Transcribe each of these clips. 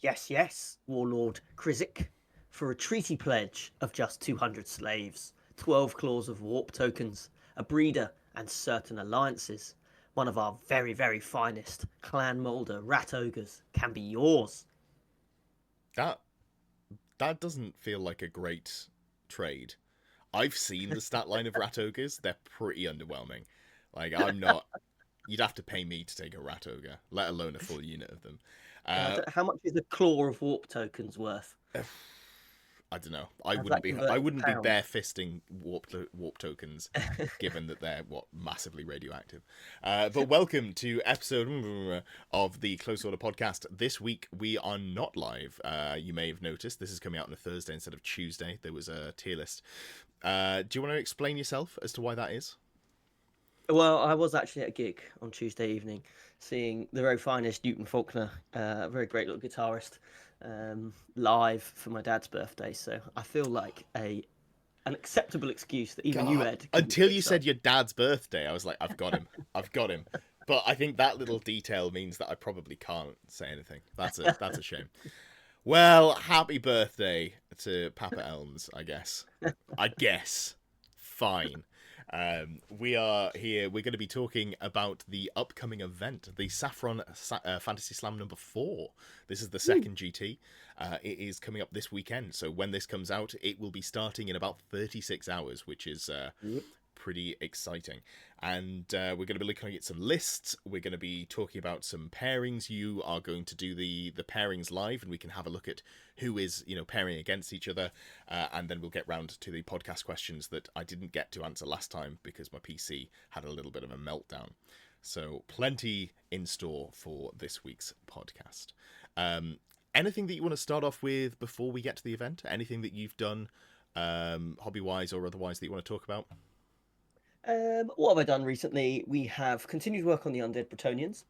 Yes, yes, Warlord Krizik, for a treaty pledge of just 200 slaves, 12 claws of warp tokens, a breeder, and certain alliances. One of our very, very finest clan molder rat ogres can be yours. That that doesn't feel like a great trade. I've seen the stat line of rat ogres; they're pretty underwhelming. Like I'm not. You'd have to pay me to take a rat ogre, let alone a full unit of them. Uh, How much is the claw of warp tokens worth? I don't know. I How's wouldn't that be. I converted to wouldn't be pounds? bare fisting warp tokens, given that they're massively radioactive. But welcome to episode of the Close Order podcast. This week we are not live. You may have noticed this is coming out on a Thursday instead of Tuesday. There was a tier list. Do you want to explain yourself as to why that is? Well, I was actually at a gig on Tuesday evening, seeing the very finest Newton Faulkner, a very great little guitarist, live for my dad's birthday. So I feel like a an acceptable excuse that even you, God, Ed, can be until you switched on. said your dad's birthday, I was like, I've got him. I've got him. But I think that little detail means that I probably can't say anything. That's a shame. Well, happy birthday to Papa Elms, I guess. I guess. Fine. We are here. We're going to be talking about the upcoming event, the Saffron Fantasy Slam number 4. This is the second GT. It is coming up this weekend. So when this comes out, it will be starting in about 36 hours, which is Yep. pretty exciting. And we're going to be looking at some lists. We're going to be talking about some pairings. You are going to do the pairings live, and we can have a look at who is pairing against each other. And then we'll get round to the podcast questions that I didn't get to answer last time because my PC had a little bit of a meltdown. So plenty in store for this week's podcast. Anything that you want to start off with before we get to the event? Anything that you've done hobby-wise or otherwise that you want to talk about? What have I done recently? We have continued work on the Undead Bretonians.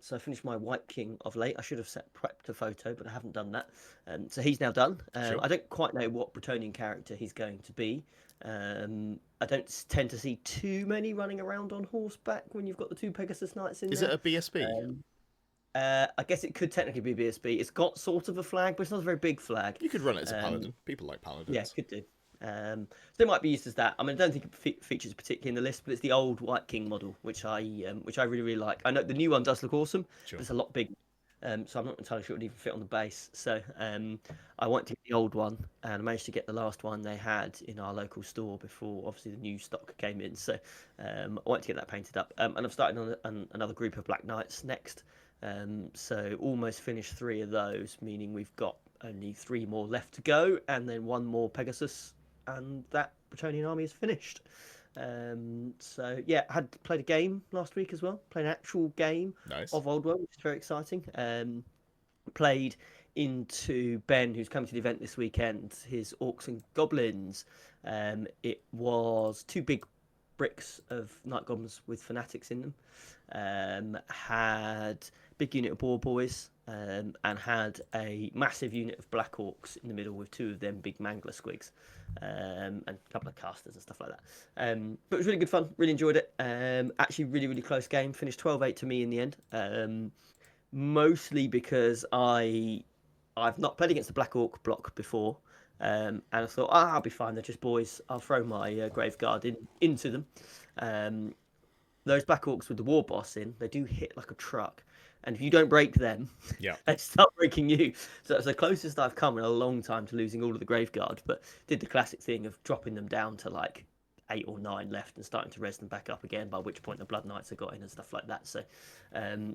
So I finished my White King of late. I should have prepped a photo, but I haven't done that. So he's now done. Sure. I don't quite know what Bretonian character he's going to be. I don't tend to see too many running around on horseback when you've got the two Pegasus Knights in Is it there. a BSB? Um, I guess it could technically be BSB. It's got sort of a flag, but it's not a very big flag. You could run it as a Um, paladin. People like yeah, paladins. could do. So it might be used as that. I mean, I don't think it features particularly in the list, but it's the old White King model, which I really really like. I know the new one does look awesome, but Sure. it's a lot bigger. So I'm not entirely sure it would even fit on the base. So I wanted to get the old one, and I managed to get the last one they had in our local store before, obviously the new stock came in. So I wanted to get that painted up, and I'm starting on another group of Black Knights next. So almost finished 3 of those, meaning we've got only 3 more left to go, and then 1 more Pegasus, and that Bretonian army is finished. So yeah, I had played a game last week as well. Played an actual game Nice. of Old World, which is very exciting. Played into Ben, who's coming to the event this weekend, his Orcs and Goblins. It was 2 big bricks of Night Goblins with Fanatics in them. Had big unit of Boar Boys, and had a massive unit of Black Orcs in the middle with 2 of them big Mangler Squigs, and a couple of casters and stuff like that. But it was really good fun, really enjoyed it. Actually, really, really close game. Finished 12-8 to me in the end. Mostly because I've not played against the Black Orc block before, and I thought, I'll be fine. They're just boys. I'll throw my Grave Guard into them. Um, those Black Orcs with the War Boss in, they do hit like a truck, and if you don't break them, Yeah. they start breaking you. So it's the closest I've come in a long time to losing all of the Grave Guard, but did the classic thing of dropping them down to like 8 or 9 left and starting to res them back up again, by which point the Blood Knights have got in and stuff like that. So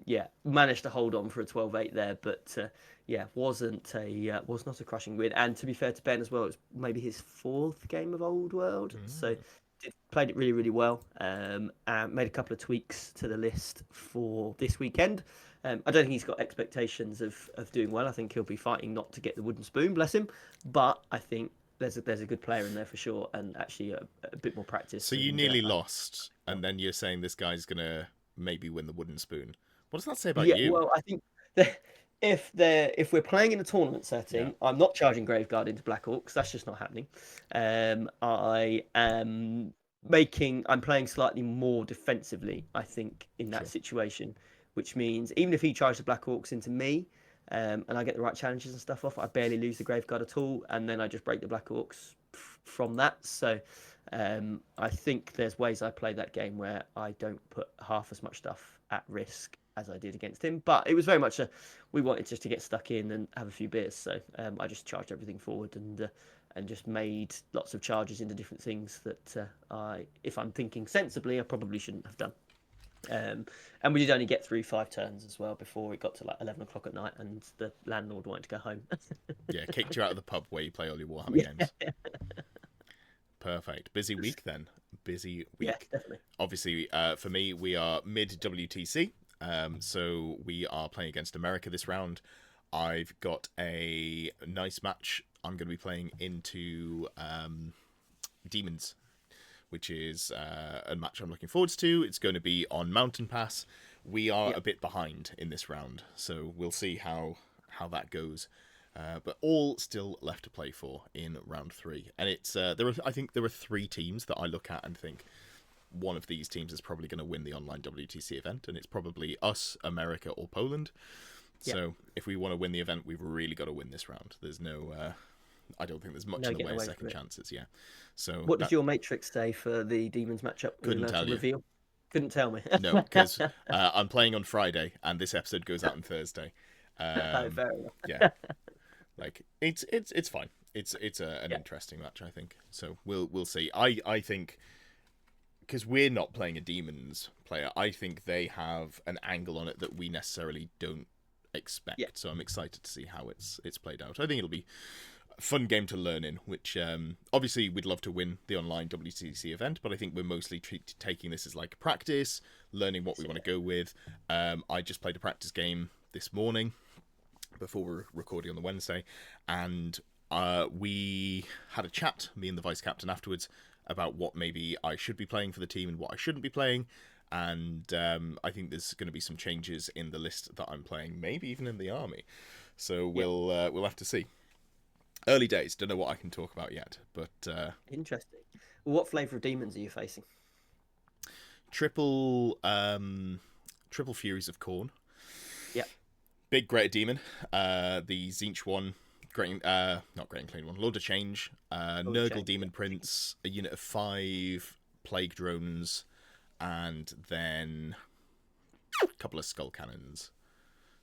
yeah, managed to hold on for a 12-8 there, but yeah, was not a crushing win. And to be fair to Ben as well, it was maybe his 4th game of Old World, so Mm. played it really really well. And made a couple of tweaks to the list for this weekend. I don't think he's got expectations of doing well. I think he'll be fighting not to get the wooden spoon, bless him. But I think there's a good player in there for sure, and actually a bit more practice. So you And nearly lost, and then you're saying this guy's gonna maybe win the wooden spoon. What does that say about yeah, you? well, I think that if we're playing in a tournament Yeah. setting, I'm not charging Graveguard into Black Orcs. That's just not happening. I am I'm playing slightly more defensively, I think, in that Sure. situation, which means even if he charged the Black Orcs into me, and I get the right challenges and stuff off, I barely lose the Graveguard at all, and then I just break the Black Orcs from that. So I think there's ways I play that game where I don't put half as much stuff at risk as I did against him. But it was very much we wanted just to get stuck in and have a few beers. So I just charged everything forward and just made lots of charges into different things that if I'm thinking sensibly, I probably shouldn't have done. And we did only get through 5 turns as well before it got to like 11 o'clock at night, and the landlord wanted to go home. Yeah, kicked you out of the pub where you play all your Warhammer Yeah, games. Perfect. Busy week then. Busy yeah, week. definitely. Obviously, for me, we are mid WTC, so we are playing against America this round. I've got a nice match. I'm going to be playing into Demons, which is a match I'm looking forward to. It's going to be on Mountain Pass. We are a bit behind in this round, so we'll see how that goes. But all still left to play for in round 3, and it's I think there are 3 teams that I look at and think one of these teams is probably going to win the online WTC event, and it's probably us, America, or Poland. Yeah. So if we want to win the event, we've really got to win this round. There's no, I don't think there's much No in the getting way of away second from it. chances. Yeah. So What does your matrix say for the Demons matchup? Are you couldn't allowed tell to you. reveal? Couldn't tell me. No, because I'm playing on Friday, and this episode goes out on Thursday. Oh, fair enough. Yeah, like it's fine. It's an Yeah. interesting match, I think. So we'll see. I think because we're not playing a Demons player, I think they have an angle on it that we necessarily don't expect. Yeah. So I'm excited to see how it's played out. I think it'll be a fun game to learn in, which obviously we'd love to win the online WTC event, but I think we're mostly taking this as like practice, learning what we want to go with. I just played a practice game this morning before we're recording on the Wednesday, and we had a chat, me and the vice captain, afterwards about what maybe I should be playing for the team and what I shouldn't be playing. And I think there's going to be some changes in the list that I'm playing, maybe even in the army. So we'll have to see. Early days, don't know what I can talk about yet, but Interesting. Well, what flavour of demons are you facing? triple Furies of Khorne. Yeah. Big Greater Demon, the Zinch one, not Great and Clean one, Lord of Change, Nurgle Change, Demon yeah. Prince, a unit of 5 Plague Drones, and then a couple of Skull Cannons.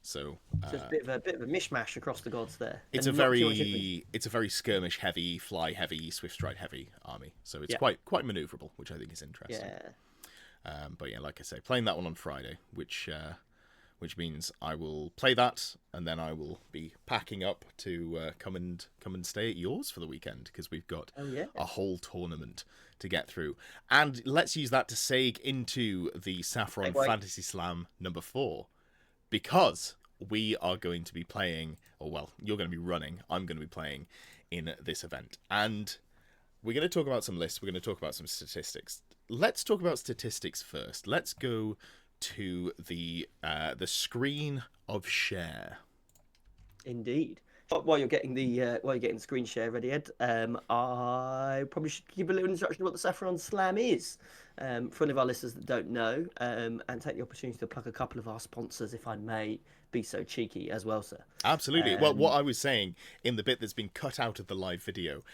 So So it's a bit of a mishmash across the gods there. it's And not too much difference. a very skirmish heavy, fly heavy, swift strike heavy army. So it's Yeah. quite maneuverable, which I think is interesting. Yeah. But yeah, like I say, playing that one on Friday, which means I will play that, and then I will be packing up to come and stay at yours for the weekend, because we've got Oh yeah. a whole tournament to get through. And let's use that to segue into the Saffron Segue. Fantasy Slam number 4, because we are going to be playing, or well, you're going to be running, I'm going to be playing in this event. And we're going to talk about some lists, we're going to talk about some statistics. Let's talk about statistics first. Let's go to the screen of share. Indeed. While you're getting the screen share ready, Ed, I probably should give a little introduction to what the Saffron Slam is, for any of our listeners that don't know, and take the opportunity to plug a couple of our sponsors, if I may be so cheeky as well, sir. Absolutely. Well, what I was saying in the bit that's been cut out of the live video,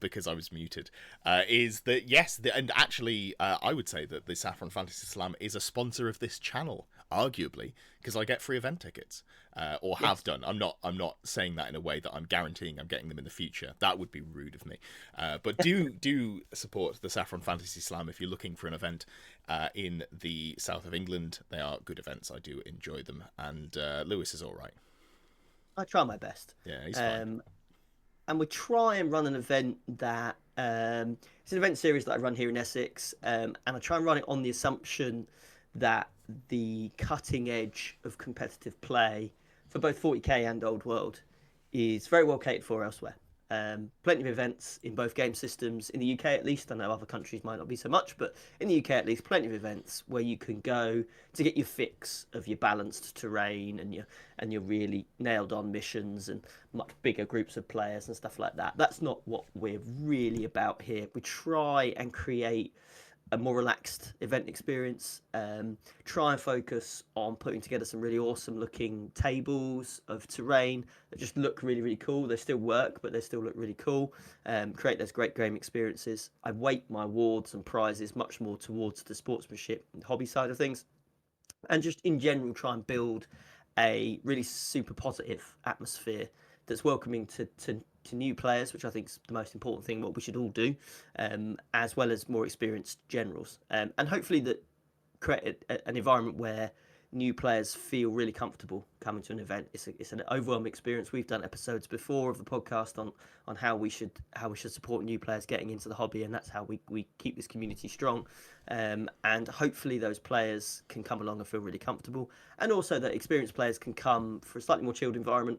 because I was muted, is that yes, and actually, I would say that the Saffron Fantasy Slam is a sponsor of this channel, arguably, because I get free event tickets, or have done. I'm not saying that in a way that I'm guaranteeing I'm getting them in the future. That would be rude of me. But do support the Saffron Fantasy Slam if you're looking for an event in the south of England. They are good events. I do enjoy them, and Lewis is all right. I try my best. Yeah, he's fine. And we try and run an event that it's an event series that I run here in Essex, and I try and run it on the assumption that the cutting edge of competitive play for both 40k and Old World is very well catered for elsewhere. Plenty of events in both game systems, in the UK at least. I know other countries might not be so much, but in the UK at least, plenty of events where you can go to get your fix of your balanced terrain and your really nailed on missions and much bigger groups of players and stuff like that. That's not what we're really about here. We try and create a more relaxed event experience. Try and focus on putting together some really awesome looking tables of terrain that just look really, really cool. They still work, but they still look really cool. Create those great game experiences. I weight my awards and prizes much more towards the sportsmanship and hobby side of things, and just in general try and build a really super positive atmosphere that's welcoming to new players, which I think is the most important thing, what we should all do, as well as more experienced generals. And hopefully that create an environment where new players feel really comfortable coming to an event. It's an overwhelming experience. We've done episodes before of the podcast on how we should support new players getting into the hobby, and that's how we keep this community strong. And hopefully those players can come along and feel really comfortable, and also that experienced players can come for a slightly more chilled environment.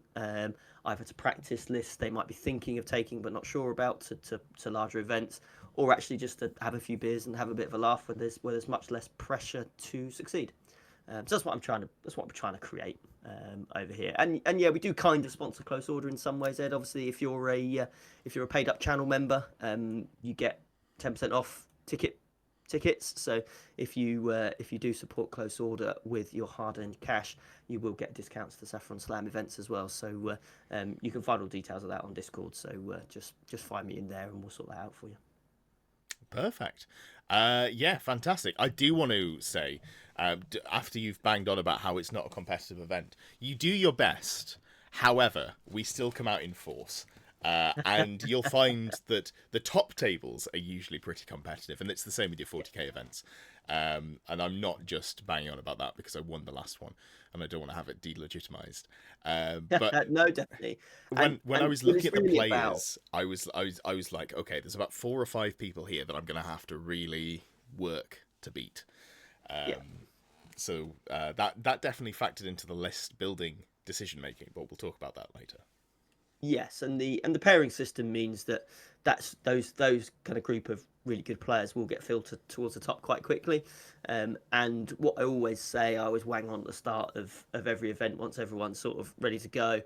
Either to practice lists they might be thinking of taking but not sure about to larger events, or actually just to have a few beers and have a bit of a laugh where there's much less pressure to succeed. So that's what we're trying to create over here. And yeah, we do kind of sponsor Close Order in some ways, Ed. Obviously, if you're a paid up channel member, you get 10% off tickets. So if you do support Close Order with your hard-earned cash, you will get discounts to Saffron Slam events as well. So you can find all details of that on Discord. So just find me in there, and we'll sort that out for you. Perfect. Yeah, fantastic. I do want to say, after you've banged on about how it's not a competitive event, you do your best. However, we still come out in force. And you'll find that the top tables are usually pretty competitive, and it's the same with your 40k events. And I'm not just banging on about that because I won the last one, and I don't want to have it delegitimized. But No, definitely. when I was What looking it's at the really about, players, I was like, okay, there's about 4 or 5 people here that I'm gonna have to really work to beat. yeah. So that definitely factored into the list building decision making, but we'll talk about that later. Yes, and the pairing system means that those kind of group of really good players will get filtered towards the top quite quickly. And what I always say, I always wang on at the start of every event once everyone's sort of ready to go,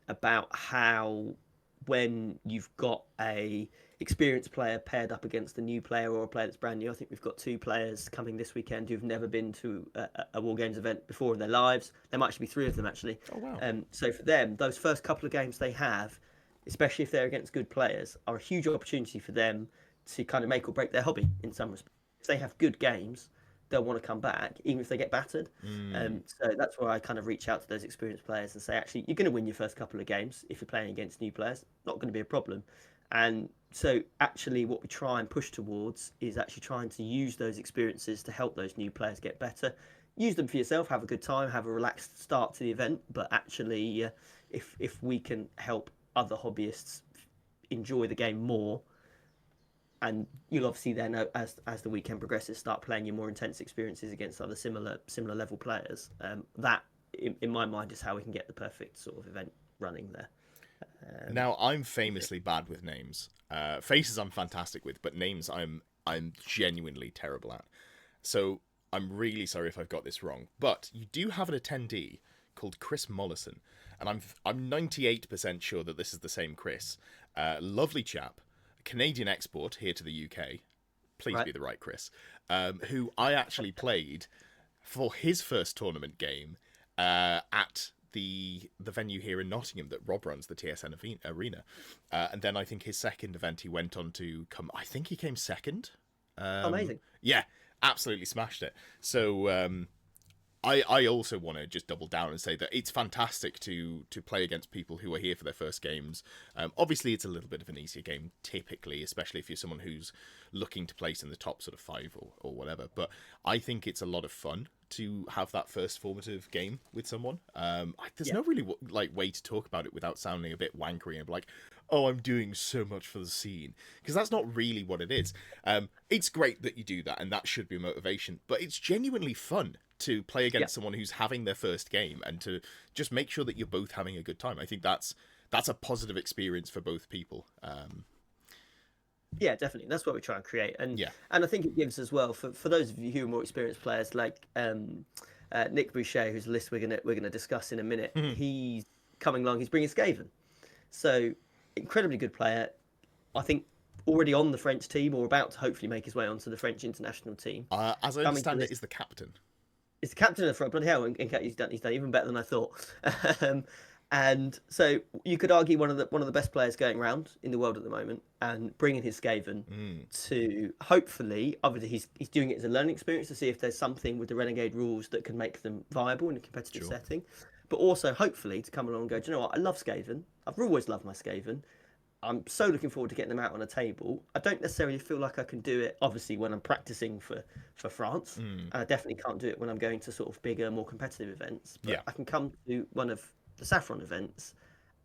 about how when you've got a experienced player paired up against a new player or a player that's brand new. I think we've got 2 players coming this weekend who've never been to a War Games event before in their lives. There might actually be 3 of them actually. Oh wow. So for them, those first couple of games they have, especially if they're against good players, are a huge opportunity for them to kind of make or break their hobby in some respects. If they have good games, they'll want to come back, even if they get battered. So that's where I kind of reach out to those experienced players and say, actually, you're going to win your first couple of games if you're playing against new players. Not going to be a problem. And so actually what we try and push towards is actually trying to use those experiences to help those new players get better. Use them for yourself, have a good time, have a relaxed start to the event. But actually, if we can help other hobbyists enjoy the game more, and you'll obviously then, as the weekend progresses, start playing your more intense experiences against other similar level players. That, in my mind, is how we can get the perfect sort of event running there. Now I'm famously bad with names. Faces I'm fantastic with, but names I'm genuinely terrible at. So I'm really sorry if I've got this wrong. But you do have an attendee called Chris Mollison, and I'm 98% sure that this is the same Chris. Lovely chap, Canadian export here to the UK. Please Right. be the right Chris. Who I actually played for his first tournament game at the venue here in Nottingham that Rob runs, the TSN Arena. And then I think his second event he went on to come. I think he came second. Amazing. Yeah, absolutely smashed it. So I also want to just double down and say that it's fantastic to play against people who are here for their first games. Obviously, it's a little bit of an easier game typically, especially if you're someone who's looking to place in the top sort of 5 or whatever. But I think it's a lot of fun to have that first formative game with someone. There's Yeah. no really way to talk about it without sounding a bit wankery and like, oh, I'm doing so much for the scene, because that's not really what it is. It's great that you do that, and that should be a motivation, but it's genuinely fun to play against someone who's having their first game and to just make sure that you're both having a good time. I think that's a positive experience for both people. Yeah, definitely. That's what we try and create, and Yeah. and I think it gives as well for those of you who are more experienced players, like Nick Boucher, who's a list we're gonna discuss in a minute. He's coming along. He's bringing Skaven, so incredibly good player. I think already on the French team or about to hopefully make his way onto the French international team. As I Coming to understand it, this, is the captain. he's the captain of the front. Bloody hell! He's done even better than I thought. um, and so you could argue one of the best players going around in the world at the moment, and bringing his Skaven Mm, to hopefully, obviously he's doing it as a learning experience to see if there's something with the Renegade rules that can make them viable in a competitive sure. setting, but also hopefully to come along and go, do you know what? I love Skaven. I've always loved my Skaven. I'm so looking forward to getting them out on a table. I don't necessarily feel like I can do it, obviously, when I'm practicing for France. Mm, And I definitely can't do it when I'm going to sort of bigger, more competitive events. yeah. But I can come to one of the Saffron events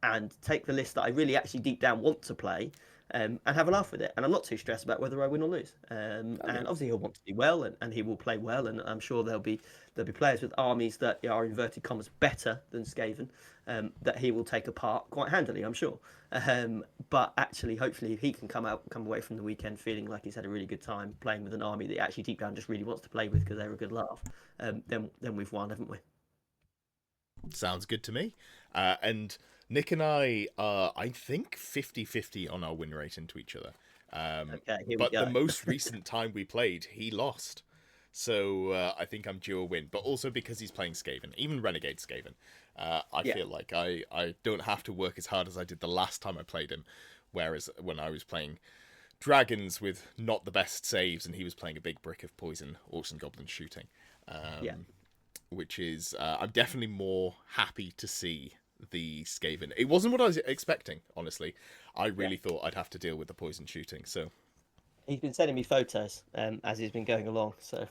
and take the list that I really actually deep down want to play, and have a laugh with it. And I'm not too stressed about whether I win or lose. And Okay. obviously he'll want to do well, and he will play well. And I'm sure there'll be players with armies that are inverted commas better than Skaven, that he will take apart quite handily, I'm sure. But actually, hopefully, he can come away from the weekend feeling like he's had a really good time playing with an army that he actually deep down just really wants to play with because they're a good laugh. Then we've won, haven't we? Sounds good to me. And Nick and I are, I think, 50-50 on our win rate into each other. Okay, here we But the go. most recent time we played, he lost. So I think I'm due a win. But also because he's playing Skaven, even Renegade Skaven. I Yeah, feel like I don't have to work as hard as I did the last time I played him. Whereas when I was playing dragons with not the best saves and he was playing a big brick of poison, orcs and goblins shooting. yeah. Um, which is I'm definitely more happy to see the Skaven. It wasn't what I was expecting, honestly. I Yeah. really thought I'd have to deal with the poison shooting. So He's been sending me photos, as he's been going along. So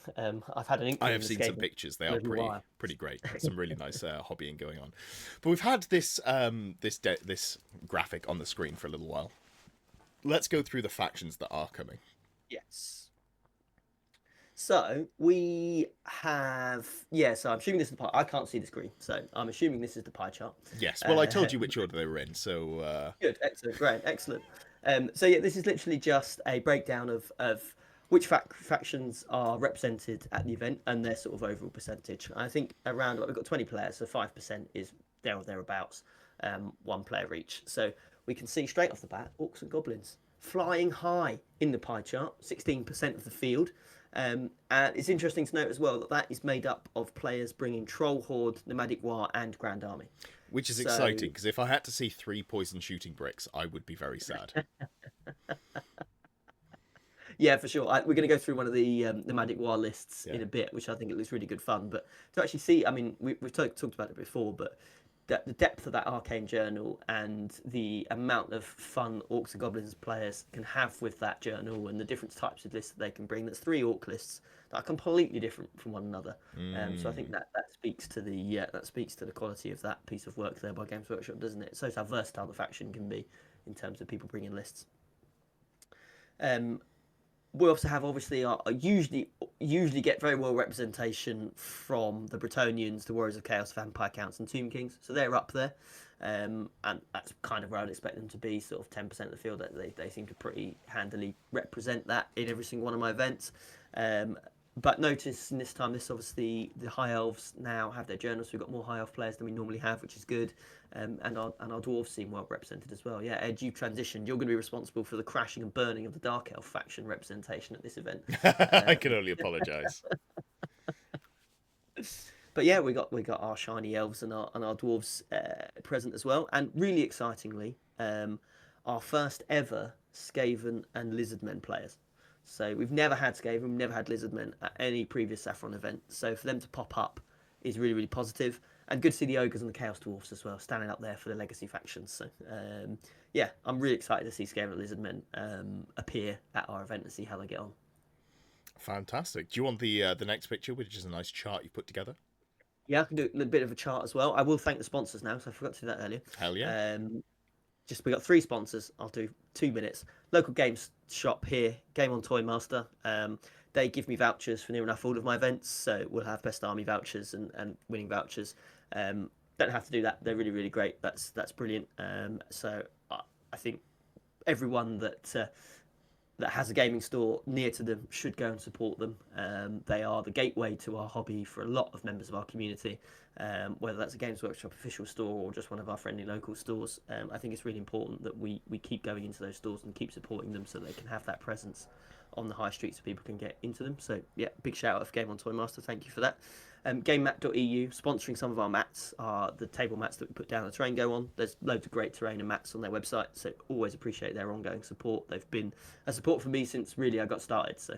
I've had an I inkling have of the seen some Skaven pictures. They for a are little while. pretty great. Some really nice hobbying going on. But we've had this graphic on the screen for a little while. Let's go through the factions that are coming. Yes. So we have, yeah. So I'm assuming this is the pie. I can't see the screen, so I'm assuming this is the pie chart. Yes. Well, I Uh, told you which order they were in. So Good, excellent, great, excellent. So yeah, this is literally just a breakdown of which factions are represented at the event and their sort of overall percentage. I think around we've got 20 players, so 5% is there or thereabouts, one player each. So we can see straight off the bat, orcs and goblins flying high in the pie chart, 16% of the field. And it's interesting to note as well that that is made up of players bringing Troll Horde, Nomadic War, and Grand Army. which is So exciting because if I had to see 3 poison shooting bricks, I would be very sad. yeah, for sure. We're going to go through one of the Magic War lists Yeah. in a bit, which I think it looks really good fun. But to actually see, I mean, we've talked about it before, but the depth of that arcane journal and the amount of fun orcs and goblins players can have with that journal and the different types of lists that they can bring. That's 3 orc lists that are completely different from one another. So I think Mm. that speaks to the quality of that piece of work there by Games Workshop, doesn't it? It shows how versatile the faction can be in terms of people bringing lists. Um, we also have obviously usually get very well representation from the Bretonians, the Warriors of Chaos, Vampire Counts, and Tomb Kings. So they're up there, and that's kind of where I'd expect them to be. Sort of 10% of the field. They seem to pretty handily represent that in every single one of my events. But notice in this time, this obviously the high elves now have their journals. So we've got more high elf players than we normally have, which is good. And our dwarves seem well represented as well. Yeah, Ed, you've transitioned. You're going to be responsible for the crashing and burning of the dark elf faction representation at this event. I Uh, can only apologise. but yeah, we got our shiny elves and our dwarves present as well. And really excitingly, our first ever Skaven and Lizardmen players. So we've never had Skaven, we've never had Lizardmen at any previous Saffron event. So for them to pop up is really, really positive. And good to see the Ogres and the Chaos Dwarfs as well, standing up there for the legacy factions. So yeah, I'm really excited to see Skaven and Lizardmen appear at our event and see how they get on. Fantastic. Do you want the next picture, which is a nice chart you put together? Yeah, I can do a little bit of a chart as well. I will thank the sponsors now, so I forgot to do that earlier. Hell yeah. Um, just we got 3 sponsors. I'll do 2 minutes. Local games shop here, Game on Toy Master. They give me vouchers for near enough all of my events, so we'll have best army vouchers and winning vouchers. Don't have to do that. They're really really great. That's brilliant. So I think everyone that has a gaming store near to them should go and support them. They are the gateway to our hobby for a lot of members of our community, whether that's a Games Workshop official store or just one of our friendly local stores. I think it's really important that we keep going into those stores and keep supporting them so they can have that presence on the high street so people can get into them. So yeah, big shout out for Game on Toy Master. Thank you for that. GameMat.eu sponsoring some of our mats are the table mats that we put down the terrain go on. There's loads of great terrain and mats on their website, so always appreciate their ongoing support. They've been a support for me since really I got started, so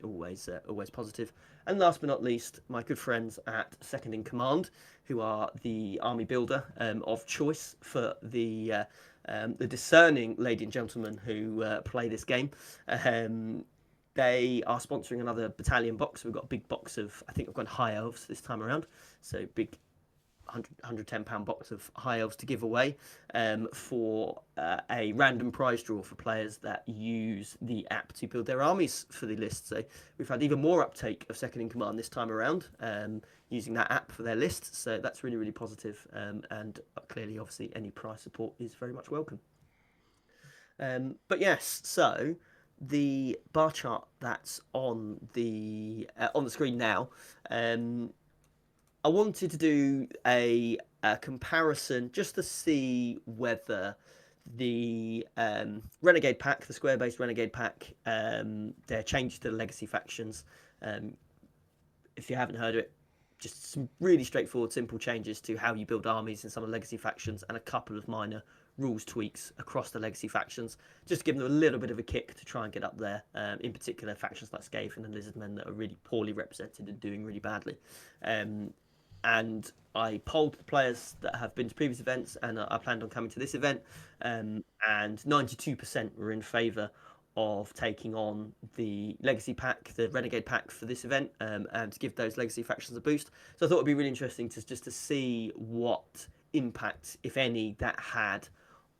always positive. And last but not least, my good friends at Second in Command, who are the army builder of choice for the discerning lady and gentlemen who play this game. They are sponsoring another battalion box. We've got a big box of, I think I've gone High Elves this time around. So big £110 box of High Elves to give away for a random prize draw for players that use the app to build their armies for the list. So we've had even more uptake of Second in Command this time around using that app for their list. So that's really, really positive. And clearly, obviously, any prize support is very much welcome. But yes, so the bar chart that's on the screen now. I wanted to do a comparison just to see whether the Renegade pack, the square-based Renegade pack, their changes to the legacy factions. If you haven't heard of it, just some really straightforward, simple changes to how you build armies in some of the legacy factions, and a couple of minor rules tweaks across the legacy factions, just to give them a little bit of a kick to try and get up there. In particular, factions like Skaven and Lizardmen that are really poorly represented and doing really badly. And I polled the players that have been to previous events and I planned on coming to this event, and 92% were in favour of taking on the legacy pack, the Renegade pack for this event, and to give those legacy factions a boost. So I thought it'd be really interesting to see what impact, if any, that had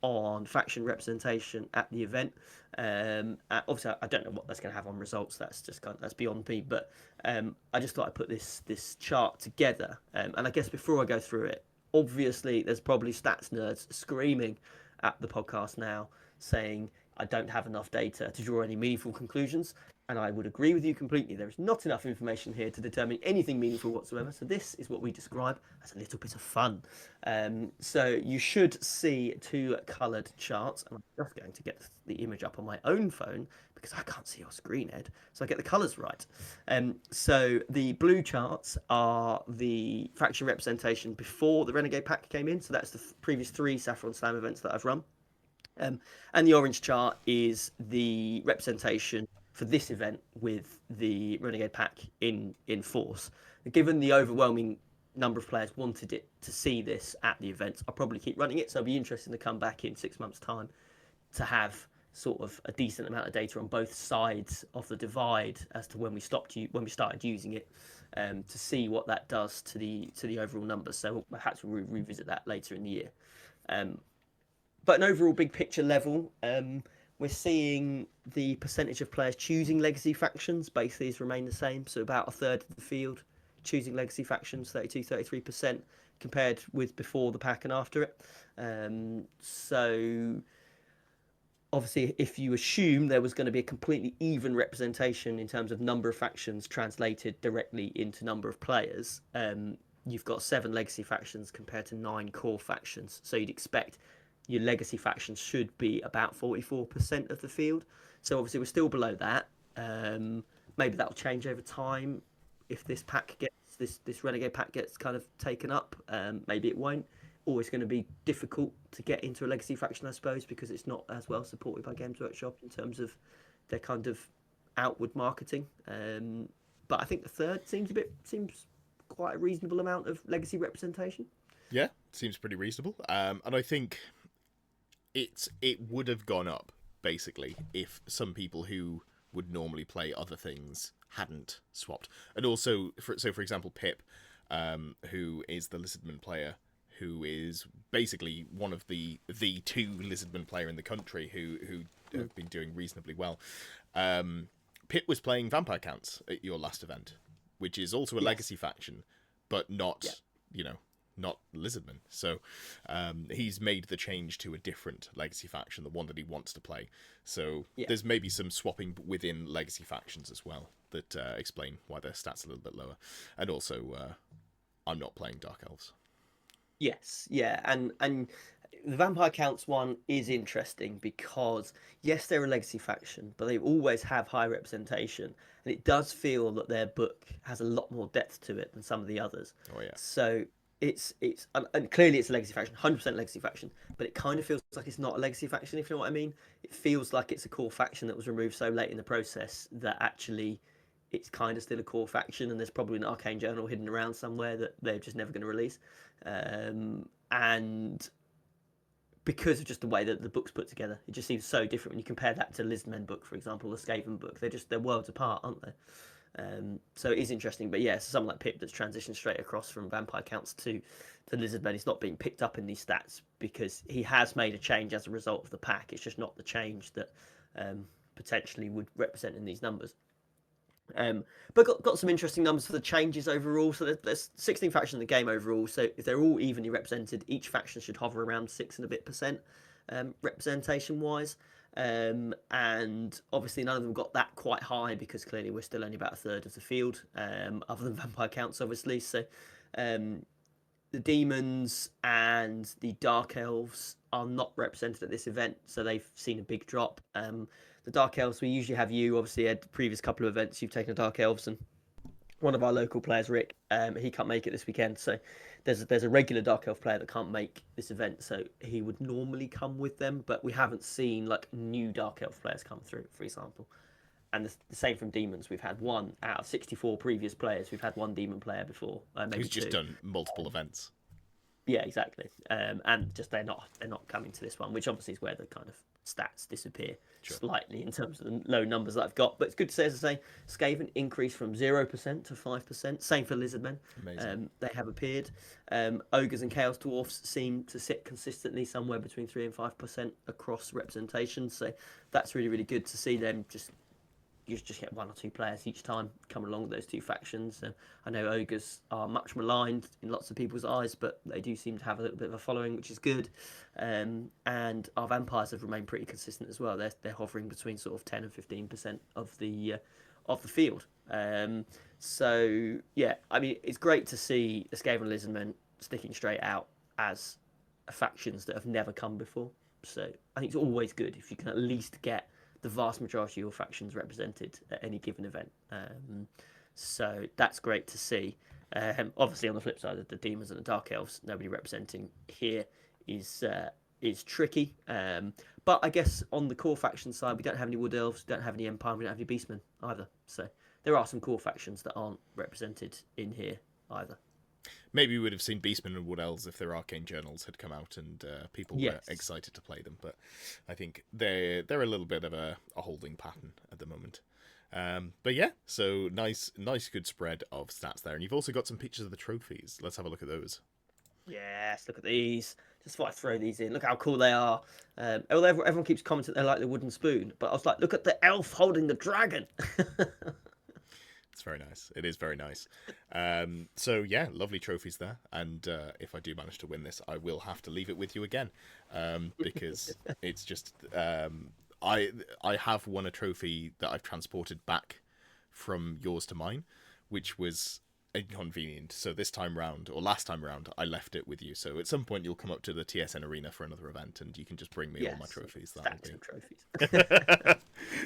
on faction representation at the event. Obviously, I don't know what that's going to have on results. That's just that's beyond me. But I just thought I'd put this chart together. And I guess before I go through it, obviously there's probably stats nerds screaming at the podcast now, saying I don't have enough data to draw any meaningful conclusions. And I would agree with you completely. There is not enough information here to determine anything meaningful whatsoever. So this is what we describe as a little bit of fun. So you should see two coloured charts. And I'm just going to get the image up on my own phone because I can't see your screen, Ed. So I get the colours right. So the blue charts are the faction representation before the Renegade pack came in. So that's the previous 3 Saffron Slam events that I've run. And the orange chart is the representation for this event with the Renegade pack in force. Given the overwhelming number of players wanted it to see this at the event, I'll probably keep running it. So it'll be interesting to come back in 6 months' time to have sort of a decent amount of data on both sides of the divide as to when we started using it, to see what that does to the overall numbers. So perhaps we'll revisit that later in the year. But an overall big picture level, we're seeing the percentage of players choosing legacy factions basically has remained the same. So about a third of the field choosing legacy factions, 33%, compared with before the pack and after it. So obviously, if you assume there was going to be a completely even representation in terms of number of factions translated directly into number of players, you've got 7 legacy factions compared to 9 core factions. So you'd expect your legacy factions should be about 44% of the field. So obviously we're still below that. Maybe that'll change over time if this pack gets this Renegade pack gets kind of taken up. Maybe it won't. Always going to be difficult to get into a legacy faction, I suppose, because it's not as well supported by Games Workshop in terms of their kind of outward marketing. But I think the third seems quite a reasonable amount of legacy representation. Yeah, seems pretty reasonable. And I think it would have gone up basically if some people who would normally play other things hadn't swapped. And also, for example, Pip, who is the Lizardman player, who is basically one of the 2 Lizardman player in the country who have been doing reasonably well. Pip was playing Vampire Counts at your last event, which is also a legacy faction, but not, not Lizardman. So he's made the change to a different legacy faction, the one that he wants to play. So Yeah. there's maybe some swapping within legacy factions as well that explain why their stats are a little bit lower. And also, I'm not playing Dark Elves. Yes, yeah, and the Vampire Counts one is interesting because yes, they're a legacy faction, but they always have high representation, and it does feel that their book has a lot more depth to it than some of the others. Oh yeah, So and clearly it's a legacy faction, 100% legacy faction, but it kind of feels like it's not a legacy faction, if you know what I mean. It feels like it's a core faction that was removed so late in the process that actually it's kind of still a core faction, and there's probably an arcane journal hidden around somewhere that they're just never going to release. And because of just the way that the book's put together, it just seems so different when you compare that to Lizardmen book, for example, the Skaven book. They're worlds apart, aren't they? So it is interesting, but yeah, so someone like Pip that's transitioned straight across from Vampire Counts to Lizardmen is not being picked up in these stats because he has made a change as a result of the pack. It's just not the change that potentially would represent in these numbers. But got some interesting numbers for the changes overall. So there's 16 factions in the game overall. So if they're all evenly represented, each faction should hover around 6% representation wise. And obviously none of them got that quite high because clearly we're still only about a third of the field, other than Vampire Counts, obviously. So um, the demons and the dark elves are not represented at this event, so they've seen a big drop. The dark elves, we usually have you. Obviously, at the previous couple of events, you've taken a dark elves, and one of our local players, Rick, he can't make it this weekend. So there's a regular dark elf player that can't make this event, so he would normally come with them, but we haven't seen like new dark elf players come through, for example. And the same from demons. We've had one out of 64 previous players. We've had one demon player before, maybe who's just two. done multiple events. Yeah, exactly. And just they're not coming to this one, which obviously is where the kind of stats disappear Sure. slightly in terms of the low numbers that I've got. But it's good to say, as I say, Skaven increased from 0% to 5%. Same for Lizardmen. Amazing. They have appeared. Ogres and Chaos Dwarfs seem to sit consistently somewhere between 3 and 5% across representation. So that's really, really good to see them just you just get one or two players each time coming along with those two factions. I know ogres are much maligned in lots of people's eyes, but they do seem to have a little bit of a following, which is good. And our vampires have remained pretty consistent as well. They're hovering between sort of 10 and 15% of the field. So yeah, I mean it's great to see the Skaven and Lizardmen sticking straight out as factions that have never come before. So I think it's always good if you can at least get the vast majority of your factions represented at any given event. So that's great to see. Obviously, on the flip side, the demons and the dark elves, nobody representing here is tricky. But I guess on the core faction side, we don't have any wood elves, we don't have any empire, we don't have any beastmen either. So there are some core factions that aren't represented in here either. Maybe we would have seen Beastmen and Wood Elves if their arcane journals had come out and people were Yes. excited to play them. But I think they're a little bit of a holding pattern at the moment. But yeah, so nice, good spread of stats there. And you've also got some pictures of the trophies. Let's have a look at those. Yes, look at these. Just thought I'd throw these in. Look how cool they are. Although everyone keeps commenting they're like the wooden spoon, but I was like, look at the elf holding the dragon. It's very nice. It is very nice. So yeah, lovely trophies there. And if I do manage to win this, I will have to leave it with you again, because it's just I have won a trophy that I've transported back from yours to mine, which was inconvenient. So this time round, or last time round, I left it with you. So at some point you'll come up to the TSN arena for another event, and you can just bring me all my trophies. Stacks of trophies.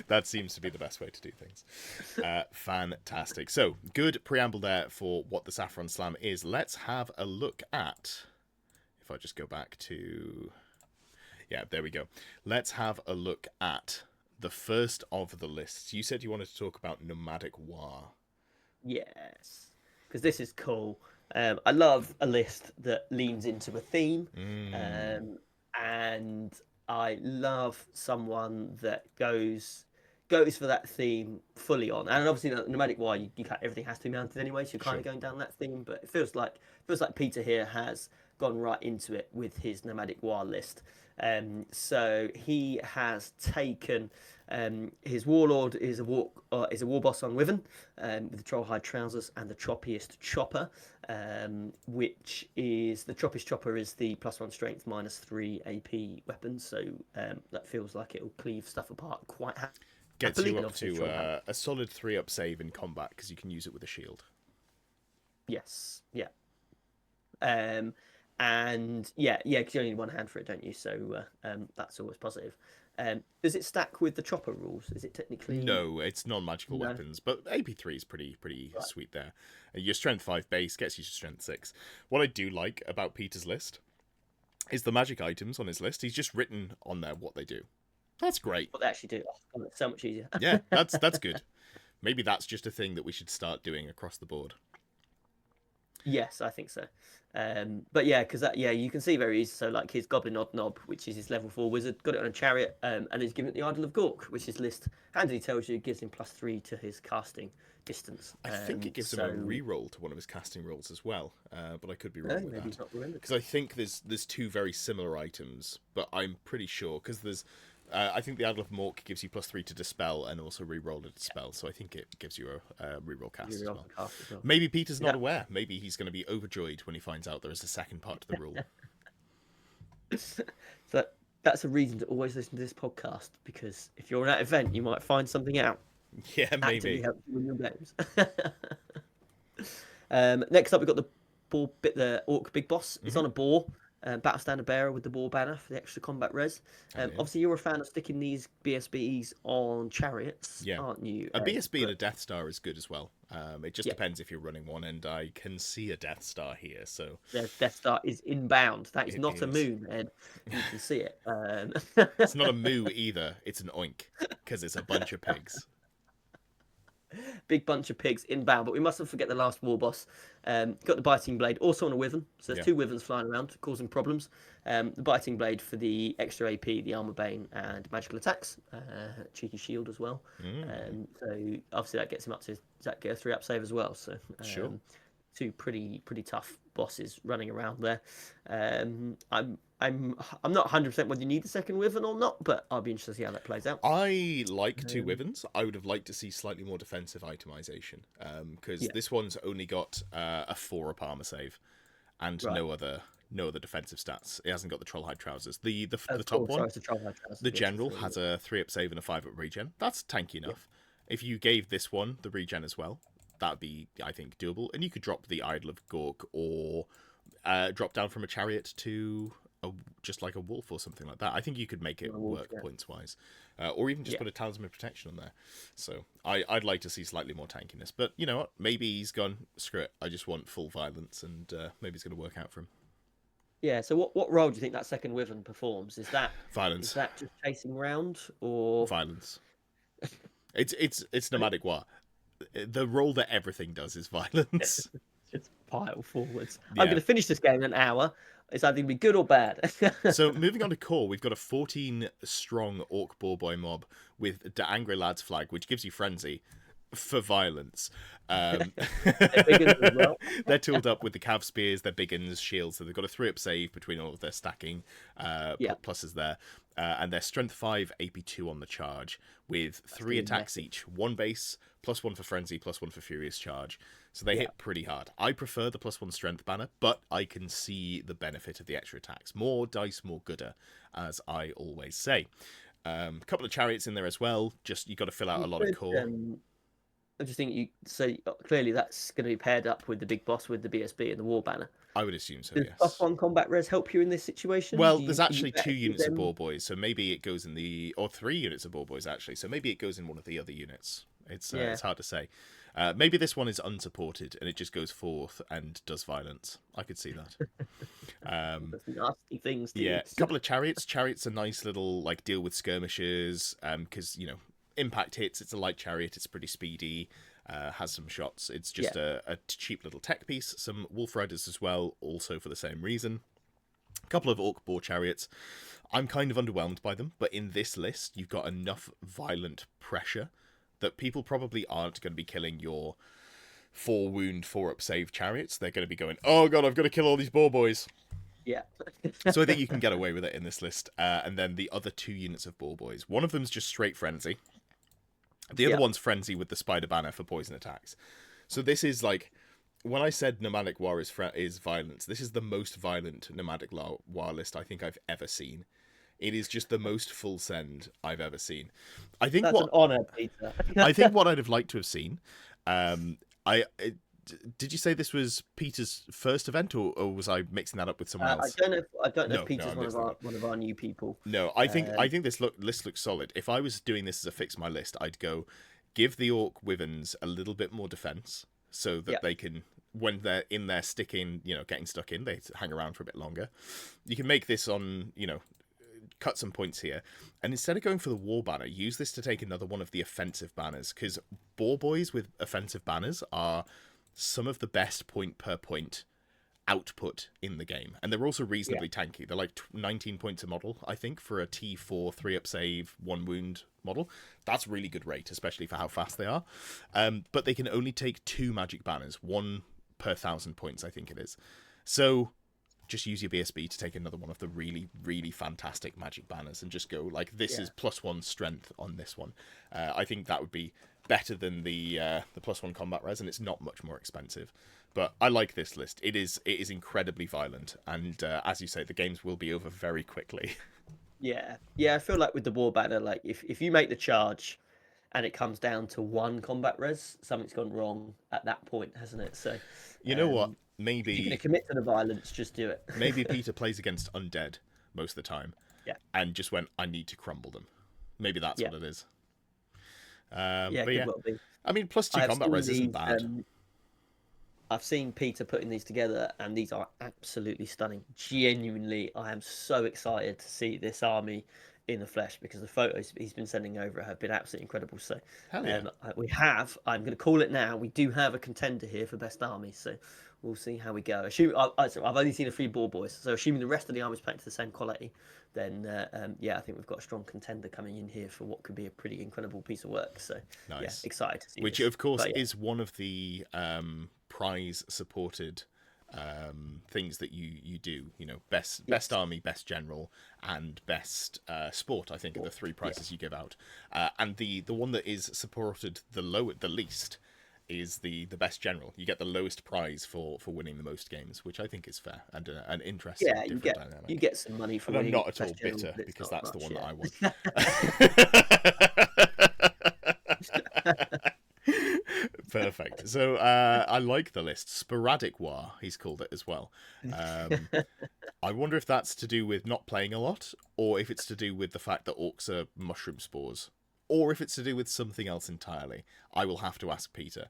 That seems to be the best way to do things. Fantastic. So good preamble there for what the Saffron Slam is. Let's have a look at. If I just go back to. Yeah, there we go. Let's have a look at the first of the lists. You said you wanted to talk about Nomadic War. Yes, because this is cool. I love a list that leans into a theme, and I love someone that goes for that theme fully on. And obviously, Nomadic War, everything has to be mounted anyway, so you're kind of going down that theme. But it feels like Peter here has gone right into it with his Nomadic War list. So he has taken his warlord is a war boss on Wyvern with the trollhide trousers and the choppiest chopper. which is the Choppish Chopper is the +1 strength -3 AP weapon, so that feels like it'll cleave stuff apart quite Gets happily, you and up obviously a to strong hand. a solid 3-up save in combat because you can use it with a shield. Yes, yeah. Um, and yeah, because you only need one hand for it, don't you? So that's always positive. Does it stack with the chopper rules? Is it technically No, it's non-magical no? weapons, but AP3 is pretty Right. sweet there. Your strength 5 base gets you to strength 6. What I do like about Peter's list is the magic items on his list. He's just written on there what they do. That's great. What they actually do? Oh, it's so much easier. Yeah, that's good. Maybe that's just a thing that we should start doing across the board. Yes, I think so. But yeah, because yeah, you can see very easy. So like his Goblin Odd Knob, which is his level 4 wizard, got it on a chariot, and he's given it the Idol of Gork, which his list handily tells you it gives him +3 to his casting distance. I think it gives him a reroll to one of his casting rolls as well, but I could be wrong with maybe that. he's not remembered. Because I think there's two very similar items, but I'm pretty sure because there's. I think the Idol of Mork gives you +3 to dispel and also reroll a dispel, so I think it gives you a reroll cast as well. Maybe Peter's not aware. Maybe he's going to be overjoyed when he finds out there is a second part to the rule. So that's a reason to always listen to this podcast, because if you're at an event, you might find something out. Yeah, Actively maybe. help you win your games. Next up, we've got the Orc Big Boss. It's on a boar. Battle Standard Bearer with the boar banner for the extra combat res. Obviously, you're a fan of sticking these BSBs on chariots, Yeah. aren't you? A BSB and a Death Star is good as well. It just depends if you're running one, and I can see a Death Star here, so... The Death Star is inbound. That is not a moon, Ed. You can see it. It's not a moo either. It's an oink, because it's a bunch of pigs. Big bunch of pigs inbound, but we mustn't forget the last war boss. Got the biting blade, also on a wyvern. So there's 2 wyverns flying around, causing problems. The biting blade for the extra AP, the armor bane, and magical attacks. Cheeky shield as well. So obviously that gets him up to that get a 3-up save as well. So Sure. 2 pretty tough bosses running around there. I'm not 100% whether you need the second wyvern or not, but I'll be interested to see how that plays out. I like 2 wyverns. I would have liked to see slightly more defensive itemization, because this one's only got a 4-up armor save and no other defensive stats. It hasn't got the Trollhide trousers. The top one, the general, has a 3-up save and a 5-up regen. That's tanky enough. If you gave this one the regen as well, that'd be, I think, doable. And you could drop the Idol of Gork or drop down from a chariot to just like a wolf or something like that. I think you could make it work points-wise. Or even just put a Talisman of Protection on there. So I'd like to see slightly more tankiness. But you know what? Maybe he's gone, screw it, I just want full violence, and maybe it's going to work out for him. Yeah, so what role do you think that second wyvern performs? Is that Violence. Is that just chasing around, or violence? It's Nomadic War. The role that everything does is violence. Just pile forwards. I'm going to finish this game in an hour. It's either going to be good or bad. So moving on to core, we've got a 14-strong Orc Boar Boy mob with the Angry Lad's flag, which gives you frenzy for violence. They're bigger as well. They're tooled up with the cav spears, their big uns, shields, so they've got a 3-up save between all of their stacking pluses there, and they're strength 5, AP 2 on the charge with 3 attacks each, 1 base, +1 for frenzy, +1 for furious charge. So they hit pretty hard. I prefer the +1 strength banner, but I can see the benefit of the extra attacks. More dice, more gooder, as I always say. A couple of chariots in there as well. Just you've got to fill out a lot of core. I just think clearly that's going to be paired up with the big boss with the BSB and the war banner. I would assume so. Does Yes. +1 combat res help you in this situation? Well, there's actually 2 units of boar boys, so maybe it goes in or 3 units of boar boys actually. So maybe it goes in one of the other units. It's hard to say. Maybe this one is unsupported and it just goes forth and does violence. I could see that. Nasty things. A couple of chariots. Chariots are nice little deal with skirmishers. Because impact hits. It's a light chariot. It's pretty speedy. Has some shots. It's just a cheap little tech piece. Some wolf riders as well, also for the same reason. A couple of orc boar chariots. I'm kind of underwhelmed by them, but in this list, you've got enough violent pressure that people probably aren't going to be killing your 4-wound, 4-up save chariots. They're going to be going, oh god, I've got to kill all these boar boys. Yeah. So I think you can get away with it in this list. And then the other 2 units of boar boys. One of them's just straight frenzy. The other one's frenzy with the spider banner for poison attacks. So this is when I said Nomadic War is violence, this is the most violent Nomadic War list I think I've ever seen. It is just the most full send I've ever seen. I think That's an what honor, Peter. I think what I'd have liked to have seen. I did you say this was Peter's first event, or was I mixing that up with someone else? I don't know if No, no, I Peter's mixed that up. one of our new people. No, I think this list looks solid. If I was doing this as a fix my list, I'd go give the Orc Wyverns a little bit more defense so that Yeah, they can, when they're in there sticking, getting stuck in, they hang around for a bit longer. You can make this on, cut some points here, and instead of going for the war banner, use this to take another one of the offensive banners, because Boar Boys with offensive banners are some of the best point per point output in the game, and they're also yeah, reasonably tanky. They're like 19 points a model, I think, for a T4 3-up save 1 wound model. That's really good rate, especially for how fast they are. But they can only take 2 magic banners, 1 per 1,000 points, I think it is. So just use your BSB to take another one of the really, really fantastic magic banners and just go like, this yeah. is +1 strength on this one. I think that would be better than the +1 combat res, and it's not much more expensive. But I like this list. It is incredibly violent, and as you say, the games will be over very quickly. Yeah, yeah. I feel like with the war banner, like if you make the charge, and it comes down to 1 combat res, something's gone wrong at that point, hasn't it? So, You know what? if you're going to Maybe commit to the violence, just do it. maybe Peter plays against undead most of the time, Yeah, and just went, I need to crumble them. Maybe that's yeah, what it is. yeah. But Could yeah, well be. I mean, +2 I have combat seen res isn't these. bad. I've seen Peter putting these together, and these are absolutely stunning. Genuinely, I am so excited to see this army in the flesh, because the photos he's been sending over have been absolutely incredible. So, Hell yeah. I'm going to call it now. We do have a contender here for best army. So, we'll see how we go. So I've only seen a few Boar Boys. So, assuming the rest of the army's playing to the same quality, then yeah, I think we've got a strong contender coming in here for what could be a pretty incredible piece of work. So, yeah, Nice. excited to see Which, this. of course, But yeah, is one of the prize supported things that you do. Best yes, army, best general, and best sport. I think are the 3 yeah, prizes you give out. And the one that is supported the least is the best general. You get the lowest prize for winning the most games, which I think is fair and an interesting yeah. different You dynamic. get some money for And I'm winning not at all best general, bitter but it's because not that's the much. one that I won. Yeah. Perfect. So I like the list. Sporadic War, he's called it as well. I wonder if that's to do with not playing a lot, or if it's to do with the fact that orcs are mushroom spores, or if it's to do with something else entirely. I will have to ask Peter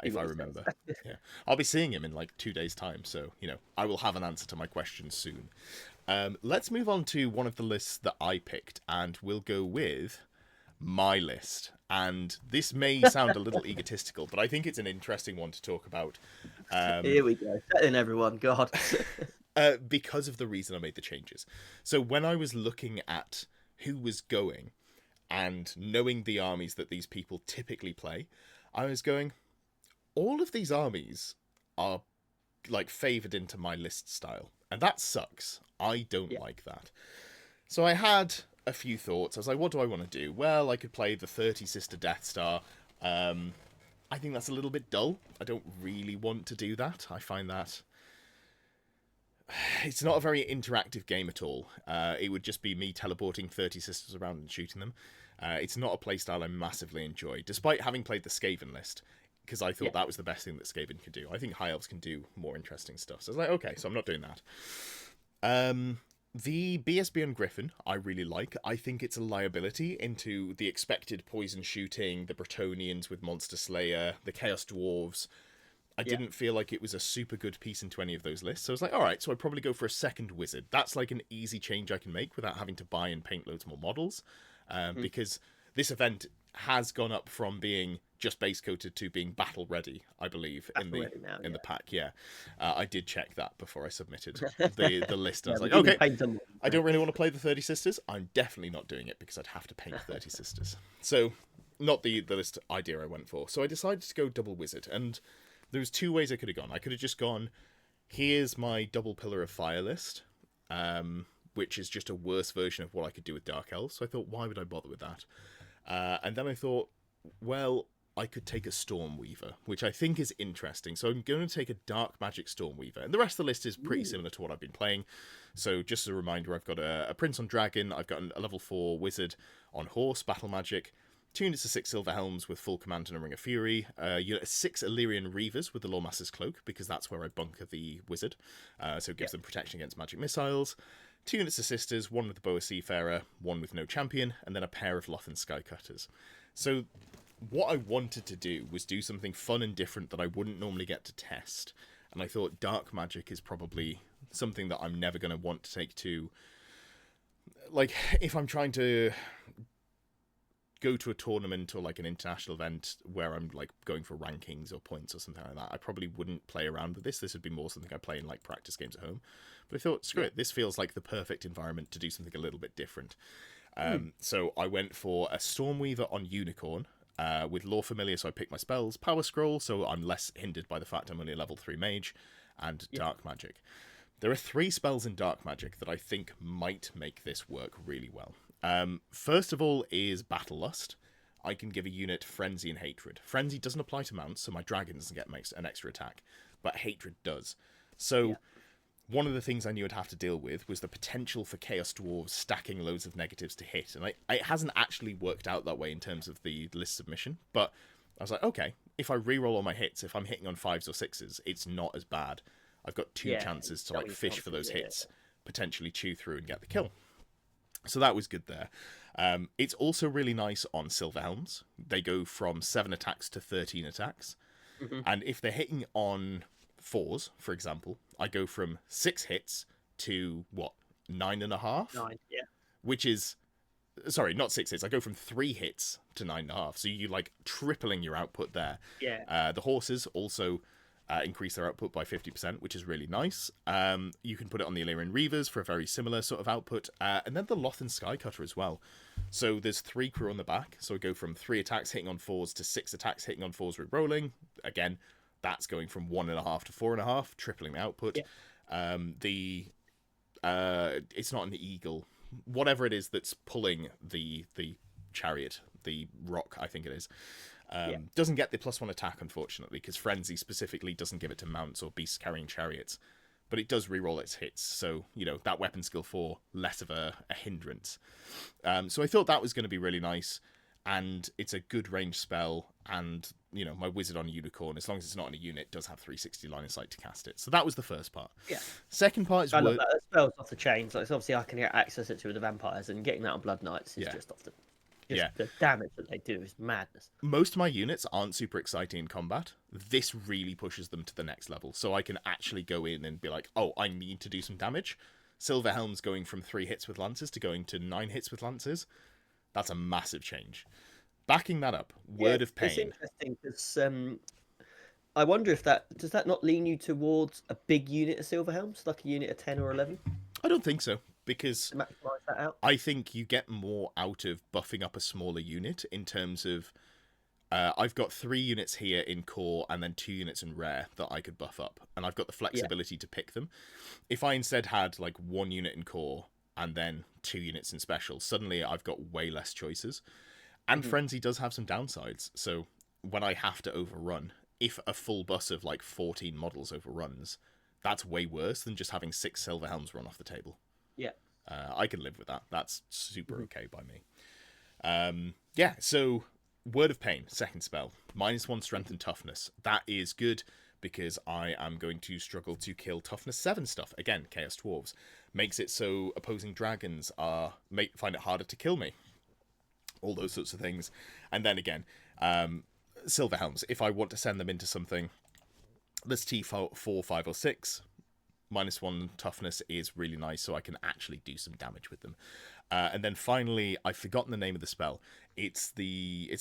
if I remember. Yeah, I'll be seeing him in like 2 days' time, so I will have an answer to my questions soon. Let's move on to one of the lists that I picked, and we'll go with my list. And this may sound a little egotistical, but I think it's an interesting one to talk about Here we go. Set in, everyone. God. because of the reason I made the changes. So when I was looking at who was going and knowing the armies that these people typically play, I was going, all of these armies are like favored into my list style, and that sucks. I don't Yeah. like that. So I had a few thoughts. I was like, what do I want to do? Well, I could play the 30 Sister Death Star. I think that's a little bit dull. I don't really want to do that. I find that it's not a very interactive game at all. It would just be me teleporting 30 sisters around and shooting them. It's not a playstyle I massively enjoy, despite having played the Skaven list, because I thought Yeah. that was the best thing that Skaven could do. I think High Elves can do more interesting stuff. So I was like, okay, so I'm not doing that. The BSB and Griffin, I really like. I think it's a liability into the expected poison shooting, the Bretonians with Monster Slayer, the Chaos Dwarves. I Yeah. didn't feel like it was a super good piece into any of those lists. So I was like, all right, so I'd probably go for a second wizard. That's like an easy change I can make without having to buy and paint loads more models. Because this event has gone up from being just base coated to being battle ready, I believe, in Already now, the yeah. pack. Yeah, I did check that before I submitted the list. I Yeah, was we like, didn't okay, paint them. I don't really want to play the 30 Sisters. I'm definitely not doing it because I'd have to paint 30 Sisters. So, not the list idea I went for. So I decided to go double wizard, and there was 2 ways I could have gone. I could have just gone, here's my double pillar of fire list, which is just a worse version of what I could do with Dark Elves. So I thought, why would I bother with that? And then I thought, well, I could take a Stormweaver, which I think is interesting. So I'm going to take a Dark Magic Stormweaver. And the rest of the list is pretty similar to what I've been playing. So just as a reminder, I've got a Prince on Dragon, I've got a level 4 Wizard on Horse, Battle Magic, 2 units of 6 Silver Helms with full command and a Ring of Fury, unit of 6 Illyrian Reavers with the Lawmaster's Cloak, because that's where I bunker the Wizard, so it gives them protection against magic missiles, 2 units of Sisters, 1 with the Boa Seafarer, 1 with no champion, and then a pair of Lothan Skycutters. So what I wanted to do was do something fun and different that I wouldn't normally get to test, and I thought Dark Magic is probably something that I'm never going to want to take to, like, if I'm trying to go to a tournament or like an international event where I'm like going for rankings or points or something like that, I probably wouldn't play around with this. This would be more something I play in like practice games at home. But I thought, screw it, this feels like the perfect environment to do something a little bit different. So I went for a Stormweaver on Unicorn with Lore Familiar, so I picked my spells, Power Scroll, so I'm less hindered by the fact I'm only a level 3 mage, and Dark Magic. There are 3 spells in Dark Magic that I think might make this work really well. First of all is Battle Lust. I can give a unit Frenzy and Hatred. Frenzy doesn't apply to mounts, so my dragon doesn't get an extra attack, but Hatred does. So one of the things I knew I'd have to deal with was the potential for Chaos Dwarves stacking loads of negatives to hit, and it hasn't actually worked out that way in terms of the list submission, but I was like, okay, if I reroll all my hits, if I'm hitting on 5s or 6s, it's not as bad. I've got 2 chances to like fish for those hits, potentially chew through and get the kill. So that was good there. It's also really nice on Silver Helms. They go from 7 attacks to 13 attacks. And if they're hitting on 4s, for example, I go from 6 hits to, 9.5? 9, yeah. Which is... Sorry, not 6 hits. I go from 3 hits to 9.5. So you like tripling your output there. Yeah. The horses also... increase their output by 50%, which is really nice. You can put it on the Illyrian Reavers for a very similar sort of output, and then the Lothan Skycutter as well. So there's 3 crew on the back, so I go from 3 attacks hitting on 4s to 6 attacks hitting on 4s with rolling. Again, that's going from 1.5 to 4.5, tripling the output. Yeah. It's not an eagle. Whatever it is that's pulling the chariot, the rock, I think it is. Doesn't get the +1 attack, unfortunately, because Frenzy specifically doesn't give it to mounts or beasts carrying chariots. But it does reroll its hits, so, that weapon skill 4, less of a hindrance. So I thought that was going to be really nice, and it's a good range spell, and, my Wizard on Unicorn, as long as it's not in a unit, does have 360 line of sight to cast it. So that was the first part. Yeah. Second part is... I love that. That spell's off the chain. So it's obviously I can get access to it with the vampires, and getting that on Blood Knights is just off the... The damage that they do is madness. Most of my units aren't super exciting in combat. This really pushes them to the next level. So I can actually go in and be like, oh, I need to do some damage. Silver Helm's going from 3 hits with Lancers to going to 9 hits with Lancers. That's a massive change. Backing that up, Word of Pain. It's interesting because I wonder if does that not lean you towards a big unit of Silver Helms, like a unit of 10 or 11? I don't think so. Because to maximize that out? I think you get more out of buffing up a smaller unit in terms of I've got 3 units here in core and then 2 units in rare that I could buff up, and I've got the flexibility to pick them. If I instead had like 1 unit in core and then 2 units in special, suddenly I've got way less choices. And Frenzy does have some downsides. So when I have to overrun, if a full bus of like 14 models overruns, that's way worse than just having 6 Silver Helms run off the table. Yeah. I can live with that. That's super okay by me. So Word of Pain, second spell. -1 strength and toughness. That is good because I am going to struggle to kill toughness 7 stuff. Again, Chaos Dwarves. Makes it so opposing dragons find it harder to kill me. All those sorts of things. And then again, Silver Helms. If I want to send them into something that's T4, 5, or 6... -1 toughness is really nice, so I can actually do some damage with them. And then finally, I've forgotten the name of the spell. It's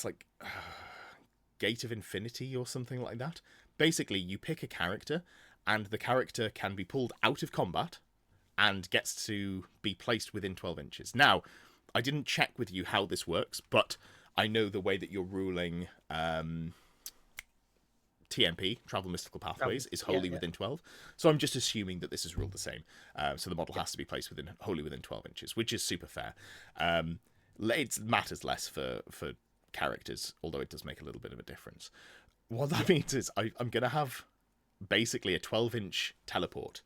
like Gate of Infinity or something like that. Basically, you pick a character, and the character can be pulled out of combat and gets to be placed within 12 inches. Now, I didn't check with you how this works, but I know the way that you're ruling... TMP, Travel Mystical Pathways, is wholly within 12. So I'm just assuming that this is ruled the same. So the model has to be placed wholly within 12 inches, which is super fair. It matters less for characters, although it does make a little bit of a difference. What that means is I'm going to have basically a 12-inch teleport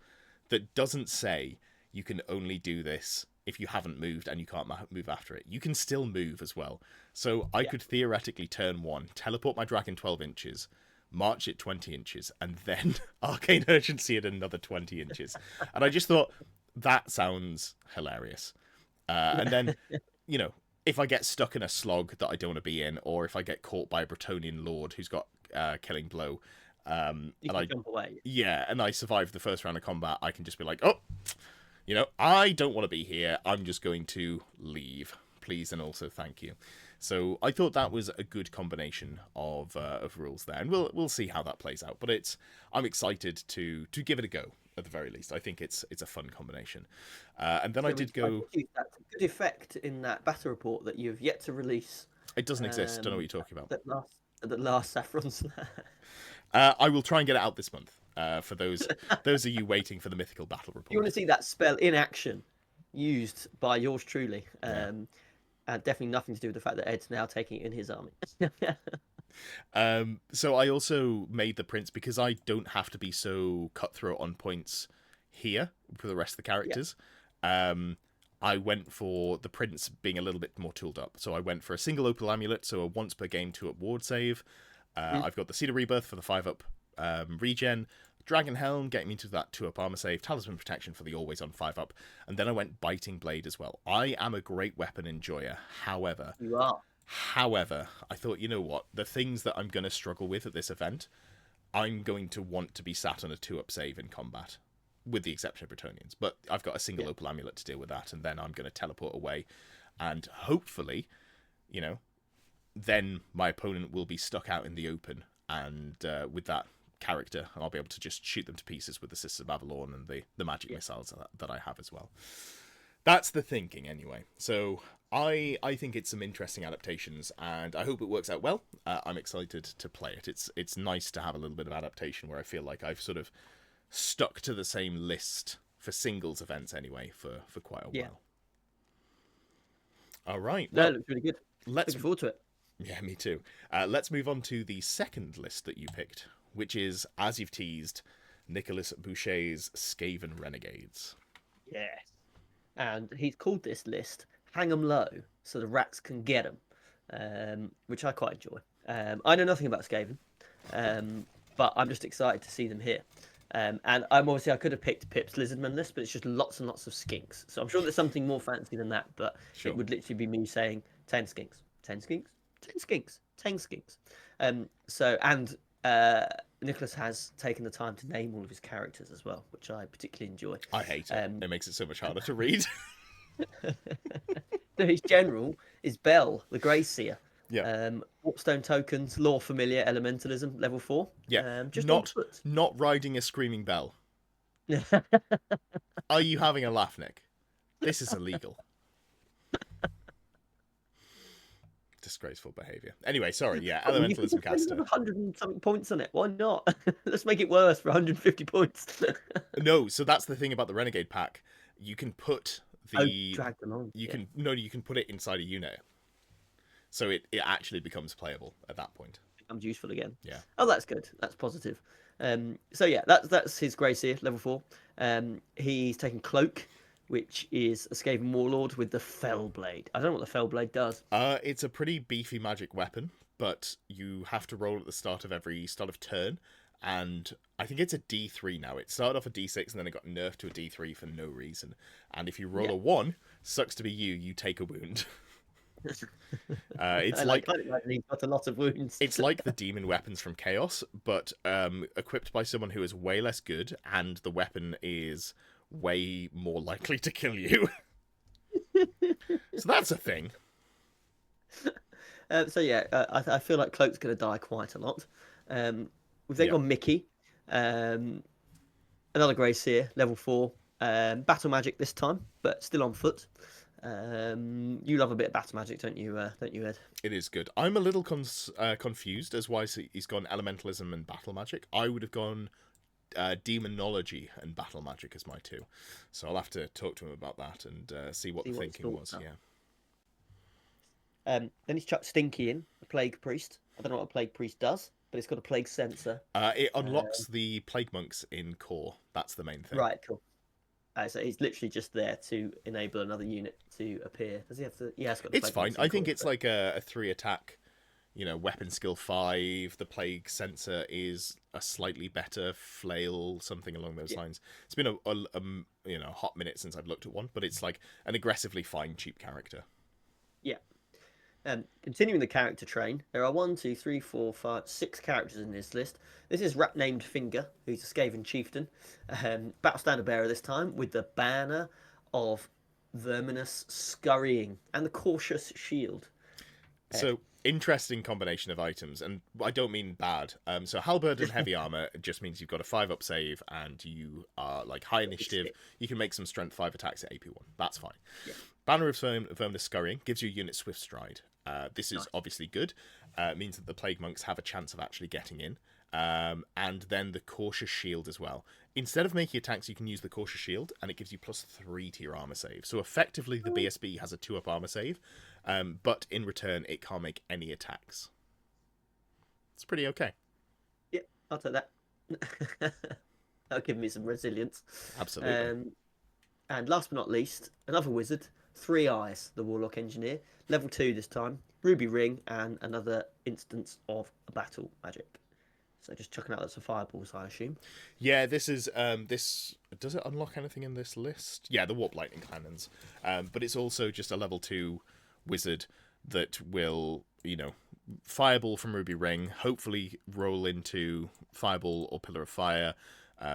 that doesn't say you can only do this if you haven't moved and you can't move after it. You can still move as well. So I could theoretically turn 1, teleport my dragon 12 inches, march it 20 inches, and then Arcane Urgency at another 20 inches. And I just thought, that sounds hilarious. And then, you know, if I get stuck in a slog that I don't want to be in, or if I get caught by a Bretonnian lord who's got Killing Blow, You can jump away. yeah, and I survive the first round of combat, I can just be like, oh, you know, I don't want to be here. I'm just going to leave, please, and also thank you. So I thought that was a good combination of rules there, and we'll see how that plays out. But I'm excited to give it a go at the very least. I think it's a fun combination. And then I did go. That's a good effect in that battle report that you've yet to release. It doesn't exist. Don't know what you're talking about. That last Saffron Slam. I will try and get it out this month. For those of you waiting for the mythical battle report. You want to see that spell in action, used by yours truly. And definitely nothing to do with the fact that Ed's now taking it in his army. So I also made the prince, because I don't have to be so cutthroat on points here for the rest of the characters. I went for the prince being a little bit more tooled up. So I went for a single opal amulet, so a once per game 2-up ward save. I've got the Cedar Rebirth for the 5-up regen, Dragon Helm getting me to that 2-up armor save, Talisman Protection for the always on 5-up, and then I went Biting Blade as well. I am a great weapon enjoyer. However, You are. I thought, you know what, the things that I'm going to struggle with at this event, I'm going to want to be sat on a 2-up save in combat, with the exception of Bretonnians. But I've got a single opal amulet to deal with that, and then I'm going to teleport away, and hopefully, you know, then my opponent will be stuck out in the open, and with that character, I'll be able to just shoot them to pieces with the Sisters of Avalon and the magic missiles that I have as well. That's the thinking, anyway. So I think it's some interesting adaptations, and I hope it works out well. I'm excited to play it. It's nice to have a little bit of adaptation where I feel like I've sort of stuck to the same list for singles events anyway for quite a while. All right. Well, that looks really good. Looking forward to it. Yeah, me too. Let's move on to the second list that you picked, which is, as you've teased, Nicholas Boucher's Skaven Renegades. Yes. And he's called this list Hang 'em Low so the rats can get 'em, which I quite enjoy. I know nothing about Skaven, but I'm just excited to see them here. And I could have picked Pip's Lizardman list, but it's just lots and lots of skinks. So I'm sure there's something more fancy than that, but it would literally be me saying 10 skinks, 10 skinks, 10 skinks, 10 skinks. Nicholas has taken the time to name all of his characters as well, which I particularly enjoy. I hate it. It makes it so much harder to read. So his general is Bell, the Grey Seer. Yeah. Warpstone tokens, Law Familiar, Elementalism, level 4. Yeah. Just not riding a screaming bell. Are you having a laugh, Nick? This is illegal. Disgraceful behaviour. Anyway, sorry, yeah, Elementalism caster. 100 and something points on it. Why not? Let's make it worse for 150 points. No, so that's the thing about the Renegade pack. You can put drag them on. You can put it inside a unit. So it actually becomes playable at that point. Becomes useful again. Yeah. Oh, that's good. That's positive. So yeah, that's his Grey Seer, level 4. He's taken Cloak, which is a Skaven Warlord with the Fell Blade. I don't know what the Fell Blade does. It's a pretty beefy magic weapon, but you have to roll at the start of turn, and I think it's a D3 now. It started off a D6 and then it got nerfed to a D3 for no reason. And if you roll a 1, sucks to be you take a wound. It's like he's got a lot of wounds. It's like the demon weapons from Chaos, but equipped by someone who is way less good, and the weapon is way more likely to kill you. So that's a thing. I feel like Cloak's going to die quite a lot. We've then got Mickey, another Grey Seer, level 4, battle magic this time, but still on foot. You love a bit of battle magic, don't you, Ed? It is good. I'm a little confused as why he's gone elementalism and battle magic. I would have gone demonology and battle magic as my 2. So I'll have to talk to him about that and see what the thinking was. Yeah. Then he's chucked Stinky in, a Plague Priest. I don't know what a Plague Priest does, but it's got a Plague Sensor. It Uh, unlocks the Plague Monks in core. That's the main thing. right, cool. So he's literally just there to enable another unit to appear. Does he have to? Yeah, it's got the It's Plague fine. Monks in I think core. it's like a 3 attack, weapon skill 5. The Plague Sensor is a slightly better flail, something along those Yeah, lines. It's been a hot minute since I've looked at one, but it's like an aggressively fine, cheap character. yeah. Continuing the character train, there are 6 characters in this list. This is rap named Finger, who's a Skaven chieftain, battle standard bearer this time, with the banner of Verminous Scurrying and the Cautious Shield. Uh, So interesting combination of items, and I don't mean bad. So halberd and heavy armor just means you've got a 5-up save and you are like high initiative. You can make some strength 5 attacks at AP1. That's fine. Yeah, Banner of Verminous Scurrying gives you unit swift stride. This is nice. obviously good. It means that the Plague Monks have a chance of actually getting in. And then the Cautious Shield as well. Instead of making attacks, you can use the Cautious Shield, and it gives you +3 to your armor save. So effectively, the BSB has a 2-up armor save, but in return, it can't make any attacks. It's pretty okay. Yeah, I'll take that. That'll give me some resilience. Absolutely. And last but not least, another wizard, Three Eyes, the Warlock Engineer, level 2 this time, Ruby Ring, and another instance of battle magic. So just chucking out lots of fireballs, I assume. Yeah, this is this. Does it unlock anything in this list? Yeah, the Warp Lightning Cannons. But it's also just a level 2 wizard that will, fireball from Ruby Ring, hopefully roll into Fireball or Pillar of Fire,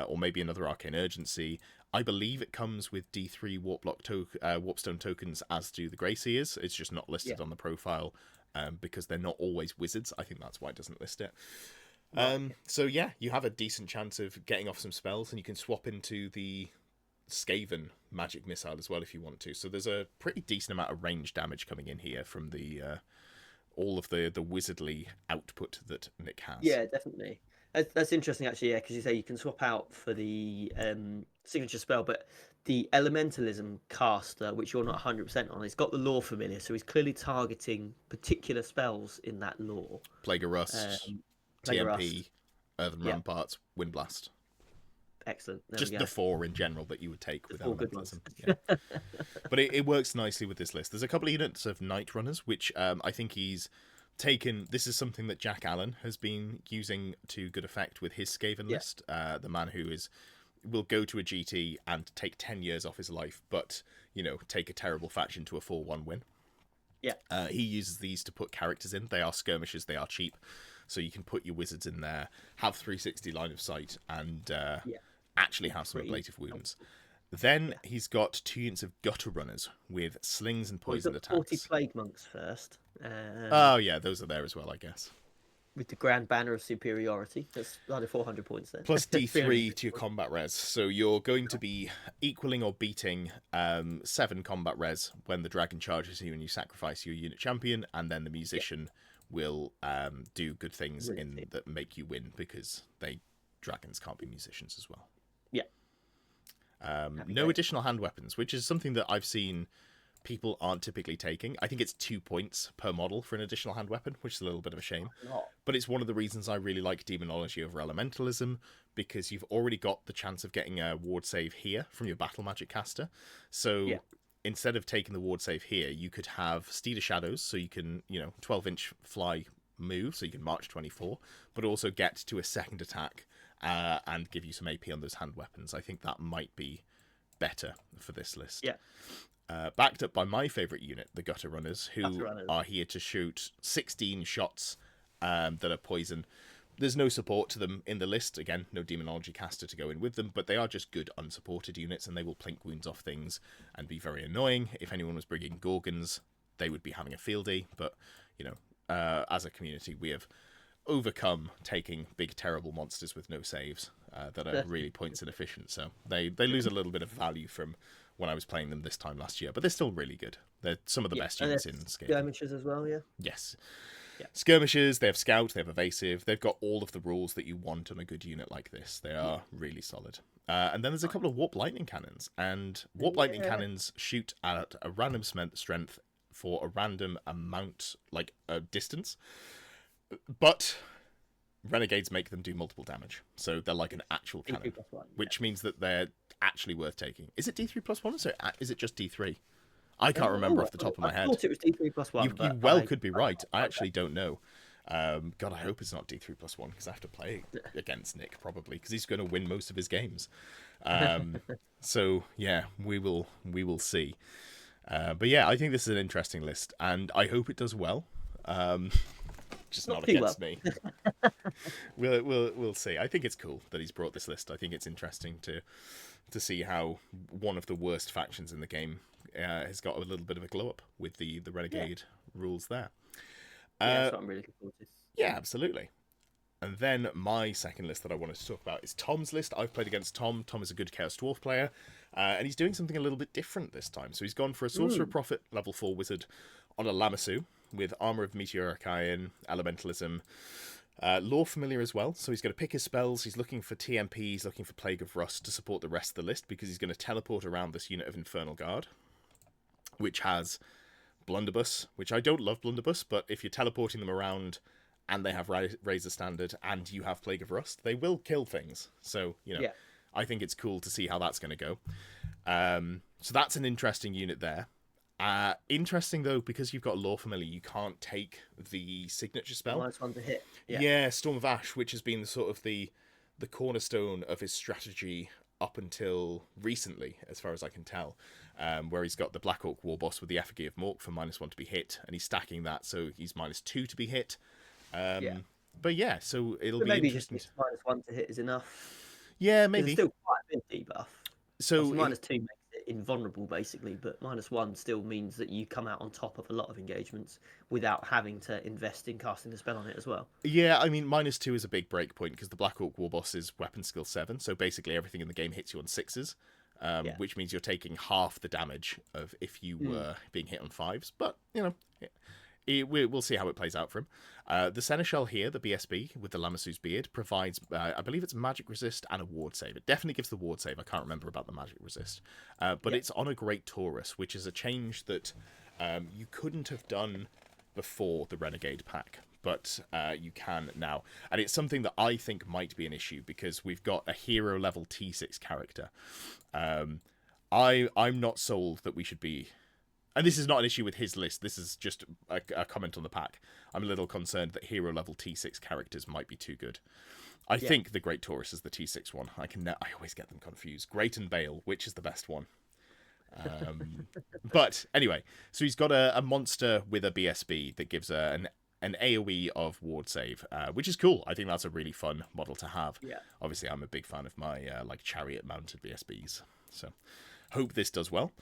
or maybe another Arcane Urgency. I believe it comes with D3 Warpstone tokens, as do the Grey Seers. It's just not listed Yeah. on the profile because they're not always wizards. I think that's why it doesn't list it. Right. So yeah, you have a decent chance of getting off some spells, and you can swap into the Skaven magic missile as well if you want to. So there's a pretty decent amount of range damage coming in here from the all of the wizardly output that Nick has. Yeah, definitely. That's interesting, actually. Yeah, because you say you can swap out for the signature spell, but the Elementalism caster, which you're not 100% on, he's got the lore familiar, so he's clearly targeting particular spells in that lore. Plague of Rust, Plague TMP, Rust. Earthen Yeah, Ramparts, Windblast. excellent. There we Just go. the 4 in general that you would take The with four good ones. Elementalism. Yeah. But it works nicely with this list. There's a couple of units of Night Runners, which I think he's taken. This is something that Jack Allen has been using to good effect with his Skaven Yeah, list. The man who will go to a GT and take 10 years off his life, but, take a terrible faction to a 4-1 win. yeah, He uses these to put characters in. They are skirmishers, they are cheap. So you can put your wizards in there, have 360 line of sight, and yeah. actually have some Pretty ablative wounds. helpful. Then Yeah. he's got 2 units of Gutter Runners with slings and Well, we've poisoned got 40 attacks. Plague Monks first, Oh, yeah, those are there as well, I guess. with the Grand Banner of Superiority. That's under 400 points there. Plus D3 to 350 your points. combat res. So you're going to be equaling or beating 7 combat res when the dragon charges you and you sacrifice your unit champion, and then the Yeah, musician will do good things brilliant. that make you win because dragons can't be musicians as well. Yeah, happy No days. additional hand weapons, which is something that I've seen people aren't typically taking. I think it's 2 points per model for an additional hand weapon, which is a little bit of a shame. Not. But it's one of the reasons I really like Demonology over Elementalism, because you've already got the chance of getting a ward save here from your Battle Magic caster. So Yeah, instead of taking the ward save here, you could have Steed of Shadows, so you can, 12-inch fly move, so you can march 24, but also get to a second attack and give you some AP on those hand weapons. I think that might be better for this list. yeah. Backed up by my favourite unit, the Gutter Runners, Gutter who Runners. are here to shoot 16 shots that are poison. There's no support to them in the list. Again, no Demonology caster to go in with them, but they are just good unsupported units, and they will plink wounds off things and be very annoying. If anyone was bringing Gorgons, they would be having a field day, but, as a community, we have overcome taking big, terrible monsters with no saves that are really points inefficient, so they lose a little bit of value from when I was playing them this time last year, but they're still really good. They're some of the Yeah, best and units there's in Skaven. skirmishers as well. Yeah, Yes. yeah. Skirmishers, they have Scout, they have Evasive, they've got all of the rules that you want on a good unit like this. They are really solid. And then there's a couple of Warp Lightning Cannons, and Warp Lightning Yeah. Cannons shoot at a random strength for a random amount, like a distance. But renegades make them do multiple damage, so they're like an actual cannon, D3+1, yeah. which means that they're actually worth taking. Is it D3+1 or is it just D3? I can't remember off the top of my I head. thought it was D3+1, You but well I could be right. I actually don't know. God, I hope it's not D3+1 because I have to play against Nick probably because he's going to win most of his games. So yeah, we will see. But yeah, I think this is an interesting list, and I hope it does well. Just not against me. We'll see. I think it's cool that he's brought this list. I think it's interesting to see how one of the worst factions in the game has got a little bit of a glow up with the renegade rules there. Yeah, that's what I'm really looking forward to. Yeah, absolutely. And then my second list that I wanted to talk about is Tom's list. I've played against Tom. Tom is a good Chaos Dwarf player, and he's doing something a little bit different this time. So he's gone for a Sorcerer Prophet level 4 wizard on a Lamassu with Armor of Meteoric Iron, Elementalism, Lore Familiar as well. So he's going to pick his spells. He's looking for TMP. He's looking for Plague of Rust to support the rest of the list because he's going to teleport around this unit of Infernal Guard, which has Blunderbuss, which I don't love Blunderbuss, but if you're teleporting them around and they have Razor Standard and you have Plague of Rust, they will kill things. So, I think it's cool to see how that's going to go. So that's an interesting unit there. Interesting, though, because you've got Lore Familiar, you can't take the signature spell. -1 to hit. Yeah, Storm of Ash, which has been sort of the cornerstone of his strategy up until recently, as far as I can tell, where he's got the Black Orc War Boss with the Effigy of Mork for -1 to be hit, and he's stacking that, so he's -2 to be hit. But yeah, so it'll be maybe interesting. Just -1 to hit is enough. Yeah, maybe. It's still quite a big debuff. So -2 makes it invulnerable, basically, but -1 still means that you come out on top of a lot of engagements without having to invest in casting a spell on it as well. Yeah, I mean, -2 is a big break point because the Black Orc War Boss is weapon skill 7, so basically everything in the game hits you on 6s, which means you're taking half the damage of if you were being hit on 5s. But, we'll see how it plays out for him. The Seneschal here, the BSB, with the Lamassu's Beard, provides, I believe it's magic resist and a ward save. It definitely gives the ward save. I can't remember about the magic resist. But it's on a Great Taurus, which is a change that you couldn't have done before the Renegade pack, but you can now. And it's something that I think might be an issue because we've got a hero level T6 character. I'm not sold that we should be... And this is not an issue with his list. This is just a comment on the pack. I'm a little concerned that hero level T6 characters might be too good. I think the Great Taurus is the T6 one. I always get them confused. Great and Bale, which is the best one? But anyway, so he's got a monster with a BSB that gives an AoE of ward save, which is cool. I think that's a really fun model to have. Yeah. Obviously, I'm a big fan of my chariot mounted BSBs. So hope this does well.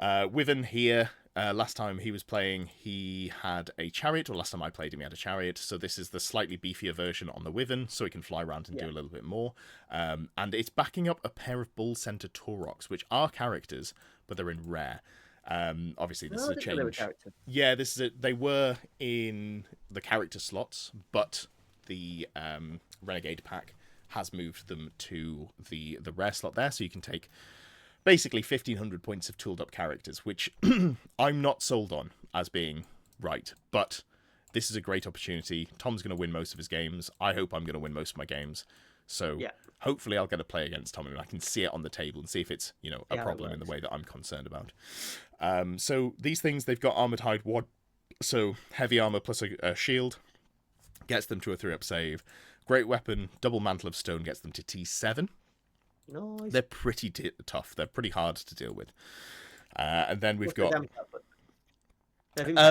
Wyvern here, last time he was playing, he had a chariot, or last time I played him, he had a chariot. So this is the slightly beefier version on the Wyvern, so he can fly around and do a little bit more. And it's backing up a pair of Bull Center Taurox, which are characters, but they're in rare. Obviously, this is a change. Yeah, this is it. They were in the character slots, but the Renegade pack has moved them to the rare slot there, so you can take basically 1,500 points of tooled up characters, which I'm not sold on as being right, but this is a great opportunity. Tom's going to win most of his games. I hope I'm going to win most of my games. So hopefully I'll get to play against Tom and I can see it on the table and see if it's, a problem in the way that I'm concerned about. So these things, they've got Armored Hide Wad, so heavy armor plus a shield gets them to a 3-up save. Great Weapon, Double Mantle of Stone gets them to T7. Nice. They're pretty tough. They're pretty hard to deal with. And then we've got...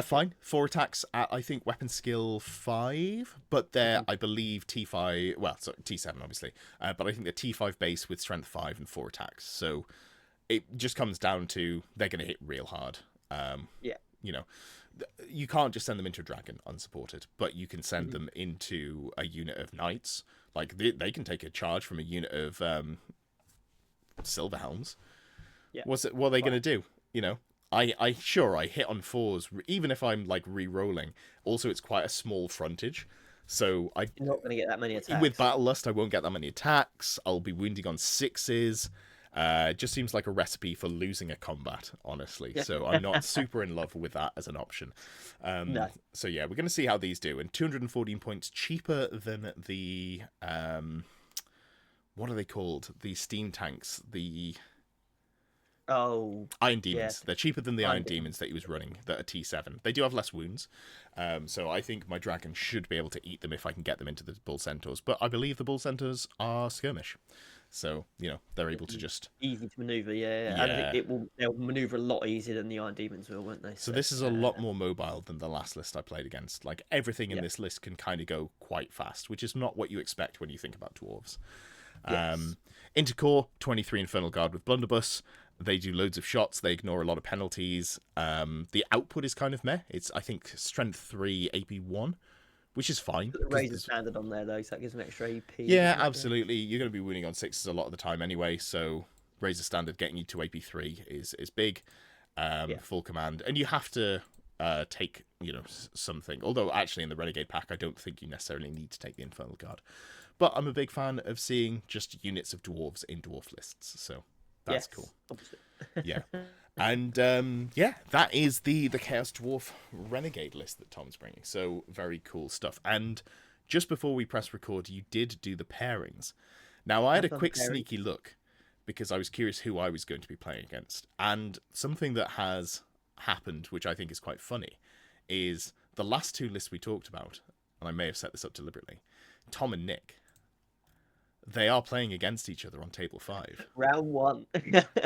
fine. 4 attacks at, I think, weapon skill 5. But they're, I believe, T5... Well, sorry, T7, obviously. But I think they're T5 base with strength 5 and 4 attacks. So it just comes down to they're going to hit real hard. You can't just send them into a dragon unsupported. But you can send them into a unit of knights. Like, they can take a charge from a unit of... Silverhelms. What are they going to do? I hit on 4s even if I'm like re-rolling. Also, it's quite a small frontage, so you're not going to get that many attacks. With Battle Lust, I won't get that many attacks. I'll be wounding on 6s, It just seems like a recipe for losing a combat, honestly. Yeah. So I'm not super in love with that as an option. No. So yeah, we're going to see how these do. And 214 points cheaper than the what are they called? The steam tanks, the Oh, Iron yeah. Demons. They're cheaper than the Iron Fine. Demons that he was running, that are T7. They do have less wounds, so I think my dragon should be able to eat them if I can get them into the Bull Centaurs. But I believe the Bull Centaurs are skirmish, so they're able to just Easy to maneuver, yeah. And yeah. they'll maneuver a lot easier than the Iron Demons will, won't they? So So, this is a lot more mobile than the last list I played against. Like everything in yeah. this list can kind of go quite fast, which is not what you expect when you think about dwarves. Yes. Intercore, 23 Infernal Guard with Blunderbuss. They do loads of shots. They ignore a lot of penalties. The output is kind of meh. It's, I think, Strength 3, AP 1, which is fine. Put the Razor Standard on there, though, so that gives an extra AP. Yeah, doesn't it? absolutely. You're going to be wounding on 6s a lot of the time anyway, so Razor Standard getting you to AP 3 is big. Yeah. Full command. And you have to take, something. Although, actually, in the Renegade pack, I don't think you necessarily need to take the Infernal Guard. But I'm a big fan of seeing just units of dwarves in dwarf lists, so that's cool. Obviously. Yeah. And that is the Chaos Dwarf Renegade list that Tom's bringing. So very cool stuff. And just before we press record, you did do the pairings. Now, I had a quick sneaky look because I was curious who I was going to be playing against. And something that has happened, which I think is quite funny, is the last two lists we talked about, and I may have set this up deliberately, Tom and Nick. They are playing against each other on table 5. Round 1.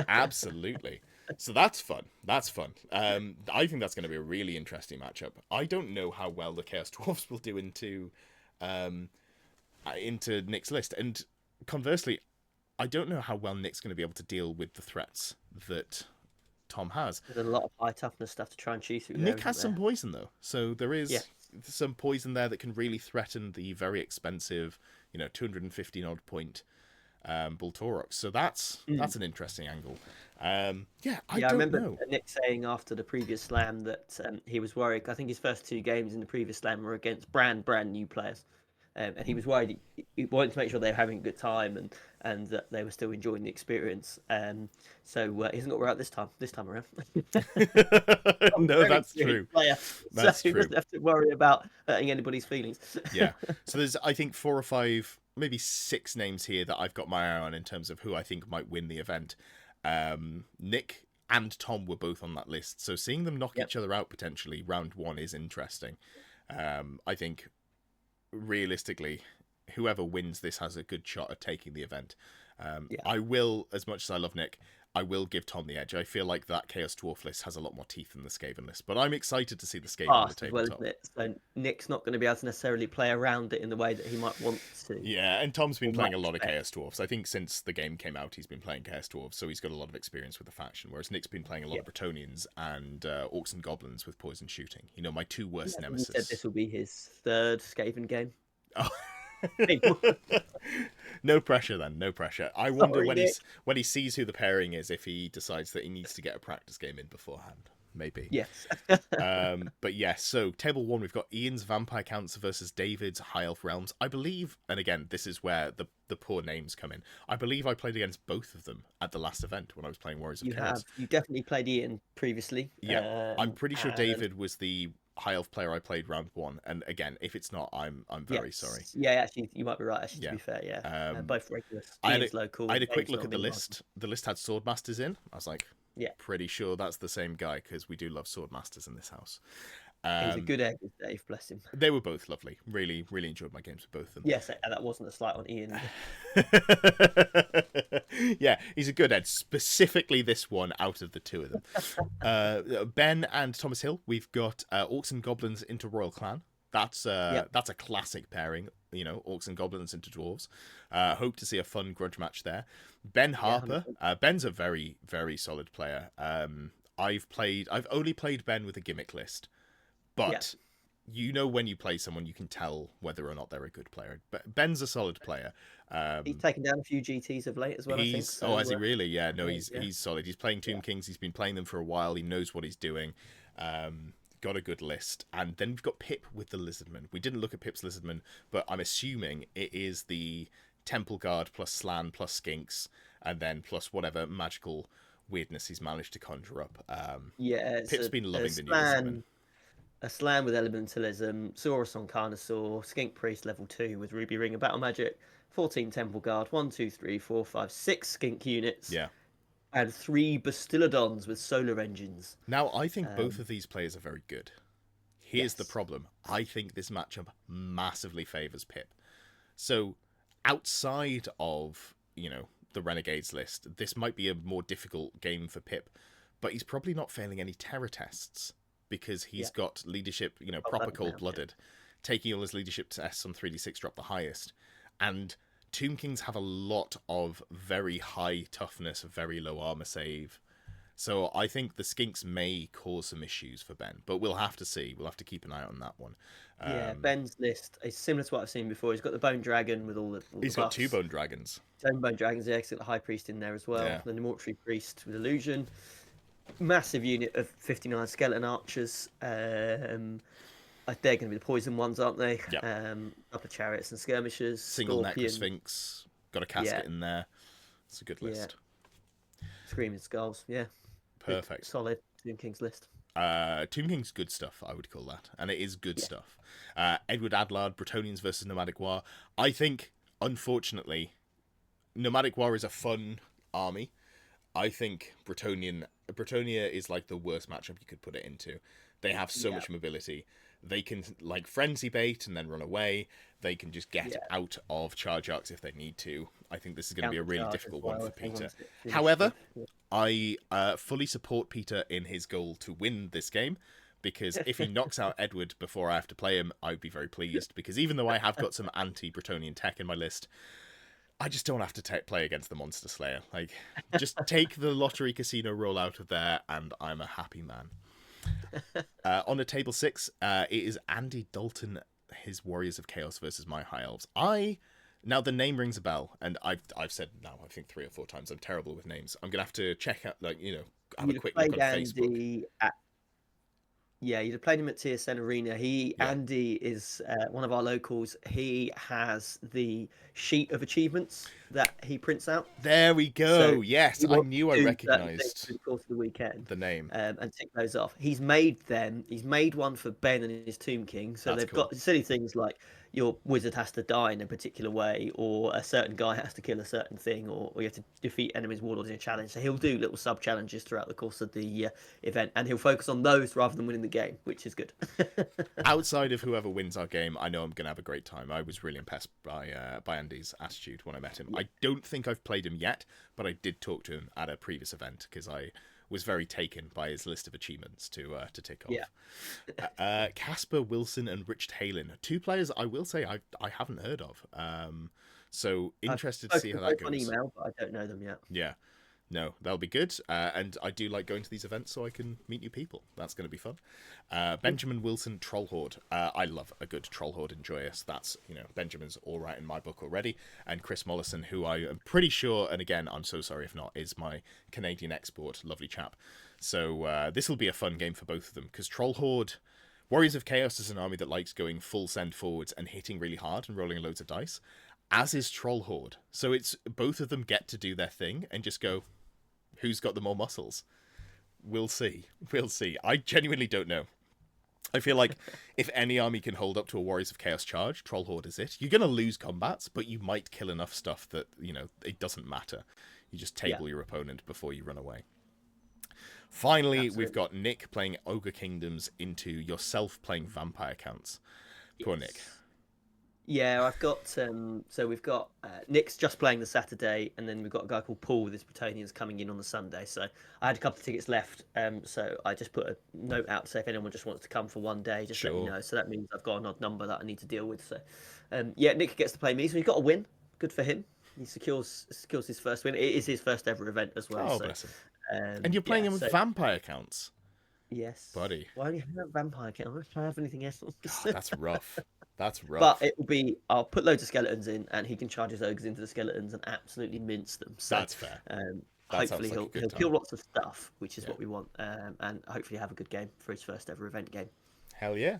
Absolutely. So that's fun. That's fun. I think that's going to be a really interesting matchup. I don't know how well the Chaos Dwarfs will do into Nick's list, and conversely, I don't know how well Nick's going to be able to deal with the threats that Tom has. There's a lot of high toughness stuff to try and chew through. Nick has some poison though, so there is some poison there that can really threaten the very expensive, 215 odd point Bull Taurox. So that's an interesting angle. I remember Nick saying after the previous slam that he was worried. I think his first 2 games in the previous slam were against brand new players, and he was worried. He wanted to make sure they were having a good time and that they were still enjoying the experience. So he hasn't got right this time around. No, that's true. Player, that's so true. He doesn't have to worry about hurting anybody's feelings. Yeah. So there's, I think, 4 or 5, maybe 6 names here that I've got my eye on in terms of who I think might win the event. Nick and Tom were both on that list, so seeing them knock each other out potentially round 1 is interesting. I think realistically, whoever wins this has a good shot at taking the event. I will, as much as I love Nick, I will give Tom the edge. I feel like that Chaos Dwarf list has a lot more teeth than the Skaven list, but I'm excited to see the Skaven on the tabletop. Well, so Nick's not going to be able to necessarily play around it in the way that he might want to. Yeah, and Tom's been playing a lot of Chaos Dwarfs. I think since the game came out, he's been playing Chaos Dwarfs, so he's got a lot of experience with the faction, whereas Nick's been playing a lot of Bretonnians and Orcs and Goblins with poison shooting. My 2 worst nemesis. He said this will be his 3rd Skaven game. Oh. No pressure then, no pressure. I wonder when he sees who the pairing is, if he decides that he needs to get a practice game in beforehand. Maybe. Yes. But yes, so table 1, we've got Ian's Vampire Counts versus David's High Elf Realms. I believe, and again, this is where the poor names come in. I believe I played against both of them at the last event when I was playing Warriors of Chaos. You definitely played Ian previously. Yeah, I'm pretty sure David was the High Elf player I played round 1, and again, if it's not, I'm very sorry. Yeah, actually, you might be right. Actually, to be fair, both regulars. Ian's local. I had a quick look at the list. The list had Swordmasters in. I was like, pretty sure that's the same guy because we do love Swordmasters in this house. He's a good egg, Dave. Bless him. They were both lovely. Really, really enjoyed my games with both of them. Yes, and that wasn't a slight on Ian. Yeah, he's a good egg. Specifically, this one out of the 2 of them. Ben and Thomas Hill. We've got Orcs and Goblins into Royal Clan. That's a classic pairing. Orcs and Goblins into Dwarves. Hope to see a fun grudge match there. Ben Harper. Ben's a very, very solid player. I've only played Ben with a gimmick list. But when you play someone, you can tell whether or not they're a good player. But Ben's a solid player. He's taken down a few GTs of late as well, I think. So, has he really? Yeah, no, he's solid. He's playing Tomb Kings. He's been playing them for a while. He knows what he's doing. Got a good list. And then we've got Pip with the Lizardman. We didn't look at Pip's Lizardman, but I'm assuming it is the Temple Guard plus Slan plus Skinks and then plus whatever magical weirdness he's managed to conjure up. Yeah, it's Pip's been a loving the newest summon. slam with elementalism, Saurus on Carnosaur, Skink Priest level 2 with Ruby Ring of Battle Magic, 14 Temple Guard, 1, 2, 3, 4, 5, 6 Skink units, Yeah. and 3 Bastillodons with solar engines. Now, I think both Um, of these players are very good. Here's the yes. problem. I think this matchup massively favors Pip. So, outside of, the Renegades list, this might be a more difficult game for Pip, but he's probably not failing any terror tests because he's Yeah. got leadership, Oh, proper that now. cold-blooded, taking all his leadership tests on 3d6 drop the highest. And Tomb Kings have a lot of very high toughness, very low armor save. So I think the Skinks may cause some issues for Ben, but we'll have to see. We'll have to keep an eye on that one. Yeah, Ben's list is similar to what I've seen before. He's got the Bone Dragon with all the He's got two buffs. Bone Dragons. His own Bone Dragons, yeah, he's got the High Priest in there as well. Yeah. The Mortuary Priest with Illusion. Massive unit of 59 Skeleton Archers. They're going to be the poison ones, aren't they? Yep. Couple of Chariots and Skirmishers. Single Scorpion. Necrosphinx. Got a casket in there. It's a good list. Screaming Skulls, yeah. Perfect. Good, solid Tomb King's list. Tomb King's good stuff, I would call that. And it is good stuff. Edward Adlard, Bretonians versus Nomadic War. I think, unfortunately, Nomadic War is a fun army. I think Bretonia is like the worst matchup you could put it into. They have so much mobility. They can like frenzy bait and then run away. They can just get out of charge arcs if they need to. I think this is going to be a really difficult one for Peter. However, I fully support Peter in his goal to win this game, because if he knocks out Edward before I have to play him, I'd be very pleased, because even though I have got some anti-Bretonian tech in my list, I just don't have to play against the Monster Slayer. Like, just take the Lottery Casino roll out of there, and I'm a happy man. On to table 6, it is Andy Dalton, his Warriors of Chaos versus my High Elves. Now the name rings a bell, and I've said now I think 3 or 4 times I'm terrible with names. I'm gonna have to check out, have a quick look on Facebook. Yeah, you'd have played him at TSN Arena. Andy is one of our locals. He has the sheet of achievements that he prints out. There we go. So yes, I knew I recognised through the course of the weekend the name and tick those off. He's made them. He's made one for Ben and his Tomb King. So they've got silly things like your wizard has to die in a particular way, or a certain guy has to kill a certain thing, or you have to defeat enemies warlords in a challenge. So he'll do little sub challenges throughout the course of the event, and he'll focus on those rather than winning the game, which is good. Outside of whoever wins our game, I know I'm going to have a great time. I was really impressed by Andy's attitude when I met him. I don't think I've played him yet, but I did talk to him at a previous event because I was very taken by his list of achievements to tick off. Casper Wilson and Rich Talon, 2 players I will say I haven't heard of. So interested to see how that goes. On email, but I don't know them yet. Yeah. No, that'll be good. And I do like going to these events so I can meet new people. That's going to be fun. Benjamin Wilson, Troll Horde. I love a good Troll Horde and Joyous. That's, Benjamin's all right in my book already. And Chris Mollison, who I am pretty sure, and again, I'm so sorry if not, is my Canadian export. Lovely chap. So this will be a fun game for both of them, because Troll Horde, Warriors of Chaos is an army that likes going full send forwards and hitting really hard and rolling loads of dice, as is Troll Horde. So it's both of them get to do their thing and just go, who's got the more muscles? We'll see. We'll see. I genuinely don't know. I feel like if any army can hold up to a Warriors of Chaos charge, Troll Horde is it. You're going to lose combats, but you might kill enough stuff that, it doesn't matter. You just table your opponent before you run away. Finally, we've got Nick playing Ogre Kingdoms into yourself playing Vampire Counts. Poor Nick. Yeah, I've got so we've got Nick's just playing the Saturday, and then we've got a guy called Paul with his Bretonians coming in on the Sunday. So I had a couple of tickets left, so I just put a note out to say if anyone just wants to come for one day, just let me know. So that means I've got an odd number that I need to deal with. So Nick gets to play me, so he's got a win. Good for him. He secures his first win. It is his first ever event as well. Oh, bless him. And you're playing him with Vampire Counts. Yes, buddy. Why do you have Vampire Count? I'm not trying to have anything else. That's rough. That's rough. But it will be, I'll put loads of skeletons in, and he can charge his ogres into the skeletons and absolutely mince them. So, that's fair. Hopefully he'll kill lots of stuff, which is what we want, and hopefully have a good game for his first ever event game. Hell yeah.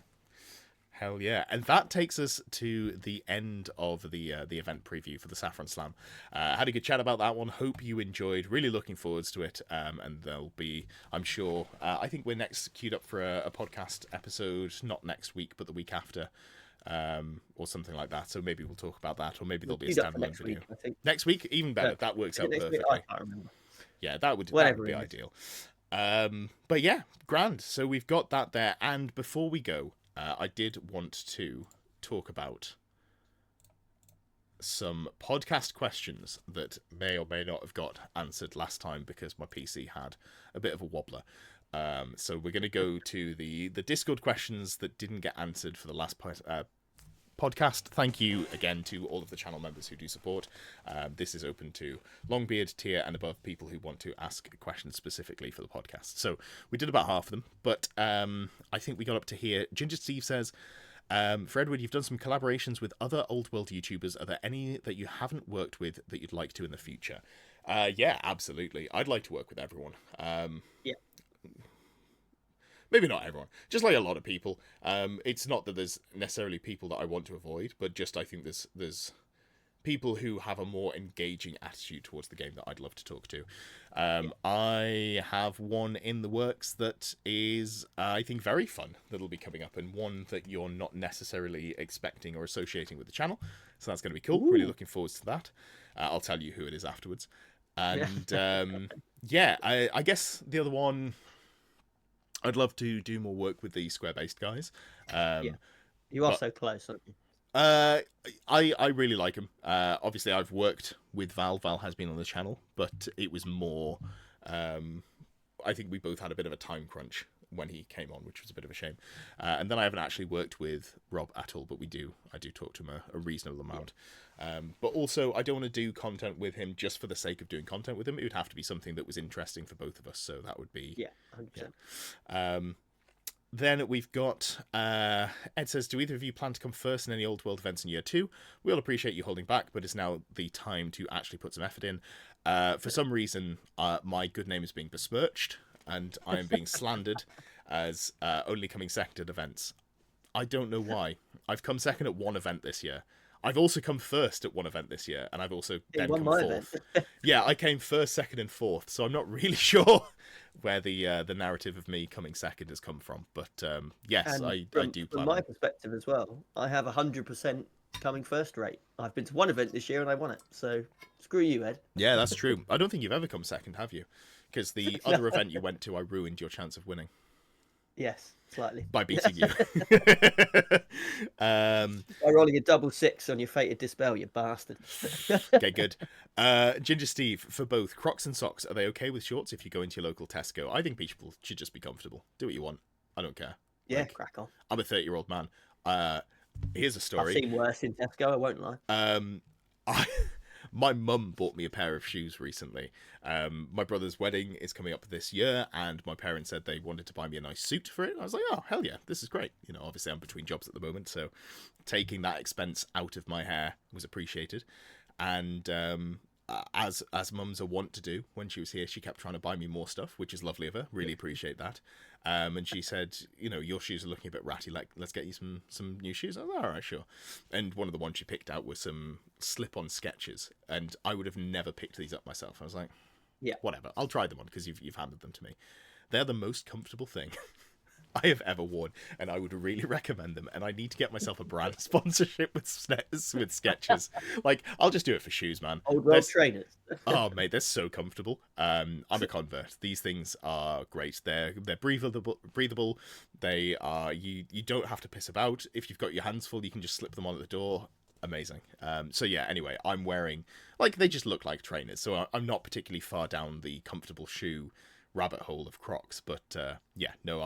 Hell yeah. And that takes us to the end of the event preview for the Saffron Slam. Had a good chat about that one. Hope you enjoyed. Really looking forwards to it. And there'll be, I'm sure, I think we're next queued up for a podcast episode, not next week, but the week after, or something like that. So maybe we'll talk about that, or maybe there'll be a standalone video. Week, I think. Next week, even better. That works out next week? perfectly. I can't remember. Yeah, that would Whatever be it is. ideal. But yeah, grand. So we've got that there. And before we go, I did want to talk about some podcast questions that may or may not have got answered last time because my PC had a bit of a wobbler. So we're going to go to the Discord questions that didn't get answered for the last podcast. Thank you again to all of the channel members who do support. This is open to Longbeard tier and above people who want to ask questions specifically for the podcast. So we did about half of them, but I think we got up to here. Ginger Steve says, for Edward, you've done some collaborations with other old world YouTubers. Are there any that you haven't worked with that you'd like to in the future? Yeah, absolutely. I'd like to work with everyone. Yeah. Maybe not everyone, just like a lot of people. It's not that there's necessarily people that I want to avoid, but just I think there's people who have a more engaging attitude towards the game that I'd love to talk to. I have one in the works that is, I think, very fun that'll be coming up, and one that you're not necessarily expecting or associating with the channel. So that's going to be cool. Ooh. Really looking forward to that. I'll tell you who it is afterwards. And yeah, I guess the other one, I'd love to do more work with the Square-based guys. You are so close, aren't you? I really like him. Obviously, I've worked with Val. Val has been on the channel, but it was more. I think we both had a bit of a time crunch when he came on, which was a bit of a shame. And then I haven't actually worked with Rob at all, but I do talk to him a reasonable amount. But also, I don't want to do content with him just for the sake of doing content with him. It would have to be something that was interesting for both of us. So that would be 100%. Yeah. Then we've got Ed says, do either of you plan to come first in any old world events in year 2? We'll appreciate you holding back, but it's now the time to actually put some effort in. For some reason, my good name is being besmirched, and I am being slandered as only coming second at events. I don't know why. I've come second at one event this year. I've also come first at one event this year, and I've also then come fourth. Yeah, I came first, second, and fourth, so I'm not really sure where the narrative of me coming second has come from. But yes, I do plan. From my perspective as well, I have 100% coming first rate. I've been to one event this year and I won it, so screw you, Ed. Yeah, that's true. I don't think you've ever come second, have you? Because the other event you went to, I ruined your chance of winning. Yes, slightly. By beating you. By rolling a double 6 on your fated dispel, you bastard. Okay, good. Ginger Steve, for both Crocs and socks, are they okay with shorts if you go into your local Tesco? I think people should just be comfortable. Do what you want. I don't care. Yeah, crack on. I'm a 30-year-old man. Here's a story. I've seen worse in Tesco, I won't lie. My mum bought me a pair of shoes recently. My brother's wedding is coming up this year, and my parents said they wanted to buy me a nice suit for it. I was like, oh, hell yeah, this is great. You know, obviously I'm between jobs at the moment, so taking that expense out of my hair was appreciated. And as mums are wont to do, when she was here, she kept trying to buy me more stuff, which is lovely of her. Really appreciate that. And she said, you know, your shoes are looking a bit ratty. Like, let's get you some new shoes. I was like, all right, sure. And one of the ones she picked out was some slip-on Skechers, and I would have never picked these up myself. I was like, yeah, whatever. I'll try them on because you've handed them to me. They're the most comfortable thing I have ever worn, and I would really recommend them. And I need to get myself a brand sponsorship with Skechers. Like, I'll just do it for shoes, man. Old world trainers. Oh, mate, they're so comfortable. I'm a convert. These things are great. They're breathable. They are you don't have to piss about. If you've got your hands full, you can just slip them on at the door. Amazing. So yeah, anyway, I'm wearing, like, they just look like trainers. So I'm not particularly far down the comfortable shoe rabbit hole of Crocs, but yeah, no,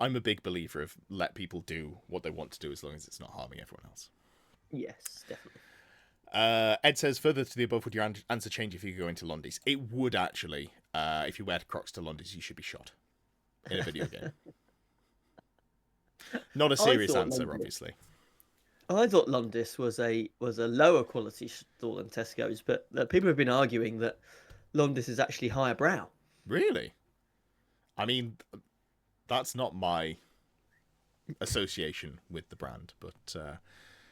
I'm a big believer of let people do what they want to do as long as it's not harming everyone else. Yes, definitely. Ed says, further to the above, would your answer change if you go into Londies? It would actually. If you wear Crocs to Londies, you should be shot in a video game. Not a serious answer, obviously. I thought Londis was a lower quality store than Tesco's, but people have been arguing that Londis is actually higher brow. Really? I mean, that's not my association with the brand. But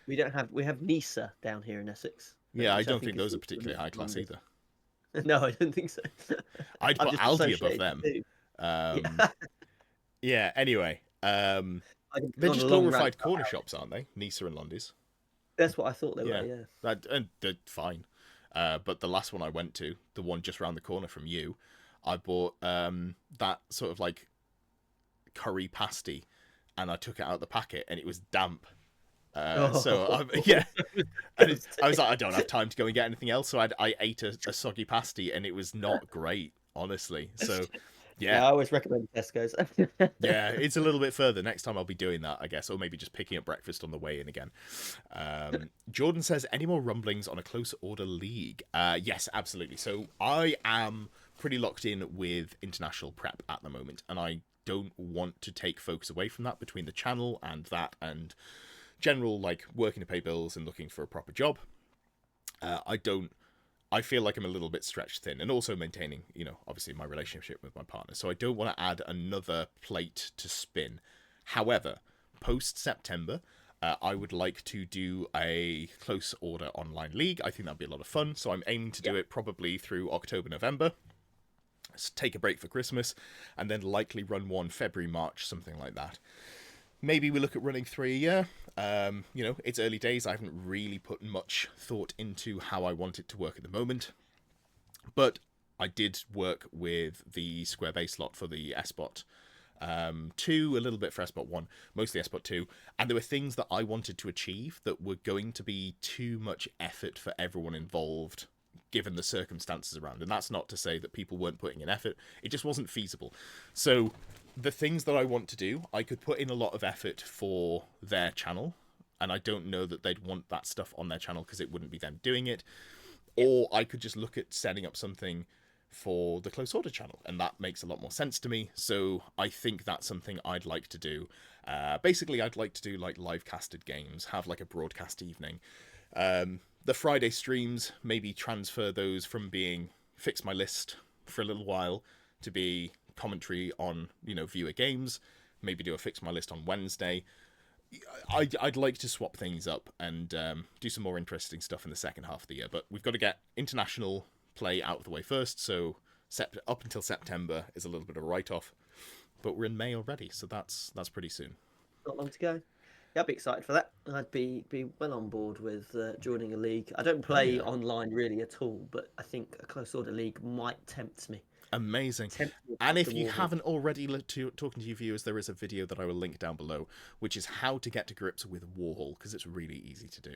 we have Nisa down here in Essex, yeah, I which I don't think think is those are the particularly equivalent high of class London. either. No, I don't think so. I'd I've put just Aldi above associated them. the two. Um, Yeah, yeah. Anyway, I can they're go on a just long rant glorified about corner how shops, aren't they? Nisa and Lundy's. that's what I thought they were. Yeah, Yeah. that and they're fine. But the last one I went to, the one just round the corner from you, I bought that sort of like curry pasty, and I took it out of the packet, and it was damp. Oh, Yeah, and I was disgusting. like, I don't have time to go and get anything else, so I ate a soggy pasty, and it was not great, honestly. So, Yeah, yeah, I always recommend Tesco's. yeah, it's a little bit further. Next time I'll be doing that, I guess, or maybe just picking up breakfast on the way in again. Jordan says, any more rumblings on a close order league? Yes, absolutely. So I am pretty locked in with international prep at the moment, and I don't want to take focus away from that between the channel and that and general like working to pay bills and looking for a proper job. I don't. I feel like I'm a little bit stretched thin, and also maintaining, obviously my relationship with my partner. So I don't want to add another plate to spin. However, post September, I would like to do a close order online league. I think that'd be a lot of fun. So I'm aiming to do it probably through October, November. Take a break for Christmas, and then likely run one February, March, something like that. Maybe we look at running 3 a year. It's early days. I haven't really put much thought into how I want it to work at the moment. But I did work with the Square base slot for the SBot 2, a little bit for SBot 1, mostly SBot 2. And there were things that I wanted to achieve that were going to be too much effort for everyone involved, given the circumstances around. And that's not to say that people weren't putting in effort. It just wasn't feasible. So the things that I want to do, I could put in a lot of effort for their channel, and I don't know that they'd want that stuff on their channel because it wouldn't be them doing it. Or I could just look at setting up something for the close order channel, and that makes a lot more sense to me. So I think that's something I'd like to do. Basically, I'd like to do like live casted games, have like a broadcast evening. The Friday streams, maybe transfer those from being fix my list for a little while to be commentary on viewer games. Maybe do a fix my list on Wednesday. I'd like to swap things up and do some more interesting stuff in the second half of the year, but we've got to get international play out of the way first. So up until September is a little bit of a write-off, but we're in May already, so that's pretty soon. Not long to go. Yeah, I'd be excited for that. I'd be well on board with joining a league. I don't Hell play yeah. online really at all, but I think a close order league might tempt me. Amazing. Tempt me And above the if you Warhawk. haven't already talking to your viewers, there is a video that I will link down below, which is how to get to grips with Warhol, because it's really easy to do.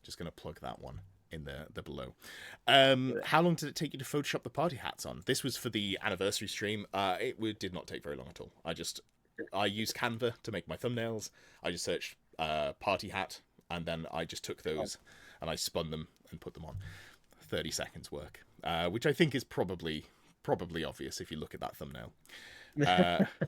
Just going to plug that one in the below. How long did it take you to Photoshop the party hats on? This was for the anniversary stream. It did not take very long at all. I used Canva to make my thumbnails. I just searched party hat, and then I just took those and I spun them and put them on. 30 seconds work, which I think is probably obvious if you look at that thumbnail.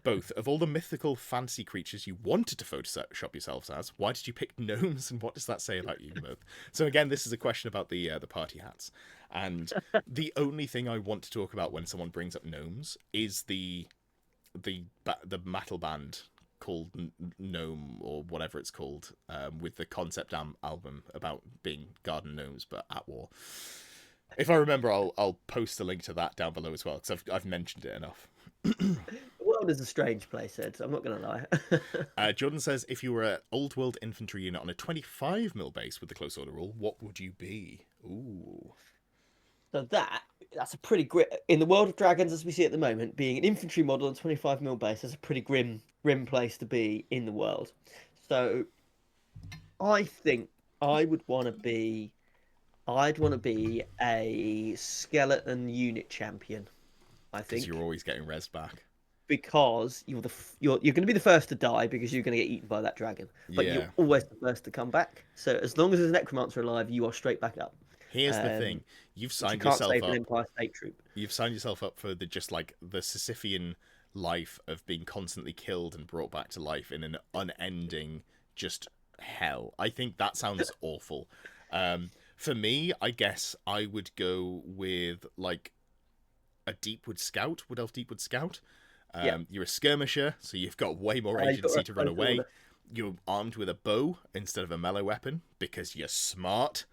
Both of all the mythical fantasy creatures you wanted to Photoshop yourselves as, why did you pick gnomes, and what does that say about you both? So again, this is a question about the party hats, and the only thing I want to talk about when someone brings up gnomes is the metal band called Gnome, or whatever it's called, with the concept album about being garden gnomes but at war. If I remember, I'll post a link to that down below as well, because I've mentioned it enough. The world is a strange place, Ed. I'm not going to lie. Jordan says, if you were an old world infantry unit on a 25mm base with the close order rule, what would you be? Ooh. So that's a pretty grim in the world of dragons as we see at the moment. Being an infantry model on 25mm base, that's a pretty grim place to be in the world. So I think I would want to be. I'd want to be a skeleton unit champion. I Because think you're always getting res back. because you're going to be the first to die because you're going to get eaten by that dragon, but you're Yeah. always the first to come back. So as long as there's a necromancer alive, you are straight back up. Here's the thing. You've But you signed can't yourself save an up. Empire State Troop. You've signed yourself up for the Sisyphean life of being constantly killed and brought back to life in an unending just hell. I think that sounds awful. For me, I guess I would go with like a Deepwood Scout, Wood Elf Deepwood Scout. Yeah. You're a skirmisher, so you've got way more You've got agency to run close away. order. You're armed with a bow instead of a melee weapon because you're smart.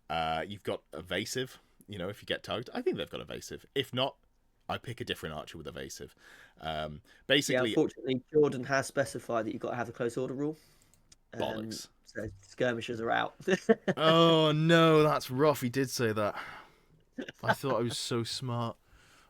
You've got evasive. If you get tagged, I think they've got evasive. If not, I pick a different archer with evasive. Yeah, Basically, unfortunately, Jordan has specified that you've got to have a close order rule. bollocks. So skirmishers are out. Oh no, that's rough. He did say that. I thought I was so smart.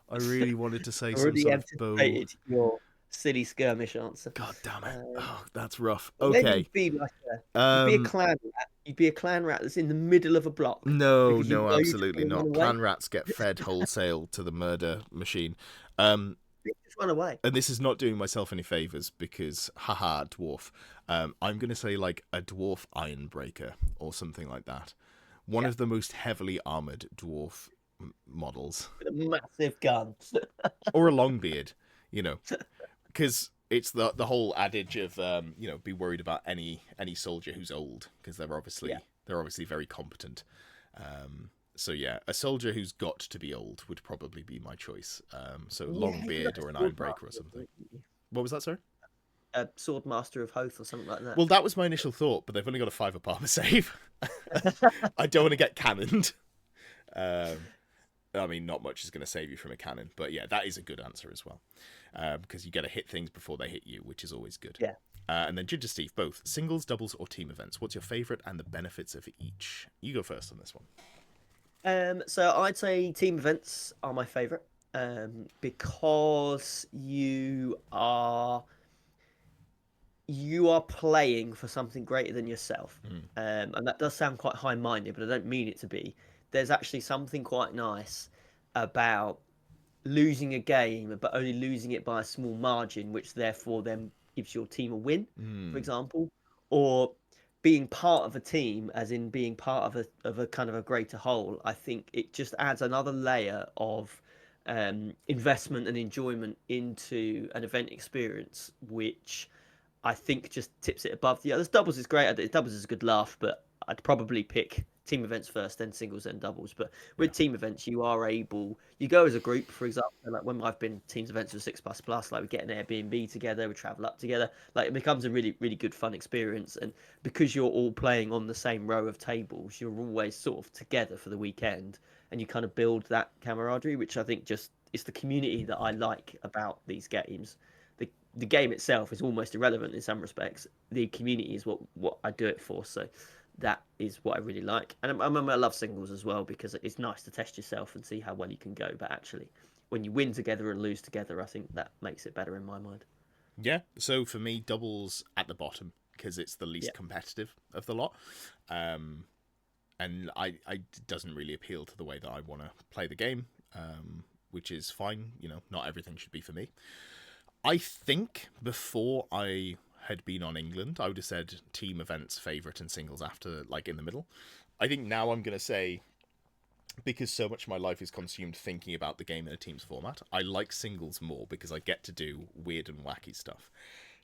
I really wanted to say some Already sort of bow. anticipated your silly skirmish answer. God damn it. Um, Oh, that's rough. but then Okay. you'd be a Um, clan rat. You'd be a clan rat that's in the middle of a block no, because you no, know you're absolutely going to run not. away. Clan rats get fed wholesale to the murder machine. Um, You just run away. and this is not doing myself any favors because, haha, dwarf. I'm going to say like a dwarf ironbreaker or something like that. One Yeah, of the most heavily armored dwarf models, with a massive gun. or a longbeard, you know, because it's the whole adage of be worried about any soldier who's old because Yeah. they're obviously very competent. So yeah, a soldier who's got to be old would probably be my choice. So Yeah, you got longbeard a or an sword ironbreaker or master, something. didn't you? What was that, sir? A sword master of Hoth or something like Well, that was my initial thought, but they've only got a 5 up armor save. that. I don't want to get cannoned. Um, I mean, not much is going to save you from a cannon, but yeah, that is a good answer as well, because you get to hit things before they hit you, which is always good. Yeah. And then Ginger Steve, both singles, doubles, or team events. What's your favourite and the benefits of each? You go first on this one. So I'd say team events are my favorite, because you are playing for something greater than yourself. Mm. And that does sound quite high-minded, but I don't mean it to be. There's actually something quite nice about losing a game, but only losing it by a small margin, which therefore then gives your team a win, for Mm. example, or being part of a team, as in being part of a kind of a greater whole. I think it just adds another layer of investment and enjoyment into an event experience, which I think just tips it above the others. Doubles is great. Doubles is a good laugh, but I'd probably pick team events first, then singles, then doubles. But Yeah. with team events, you go as a group, for example, like when I've been teams events with 6++, like we get an Airbnb together, we travel up together, like it becomes a really, really good fun experience. And because you're all playing on the same row of tables, you're always sort of together for the weekend, and you kind of build that camaraderie, which I think just is the community that I like about these games. The game itself is almost irrelevant in some respects. The community is what I do it for. So that is what I really like. And I love singles as well because it's nice to test yourself and see how well you can go. But actually, when you win together and lose together, I think that makes it better in my mind. Yeah. So for me, doubles at the bottom because it's the Yeah, least competitive of the lot. Um, and I doesn't really appeal to the way that I want to play the game, which is fine. Not everything should be for me. I think before I had been on England, I would have said team events favourite and singles after, like in the middle. I think now I'm going to say, because so much of my life is consumed thinking about the game in a team's format, I like singles more because I get to do weird and wacky stuff.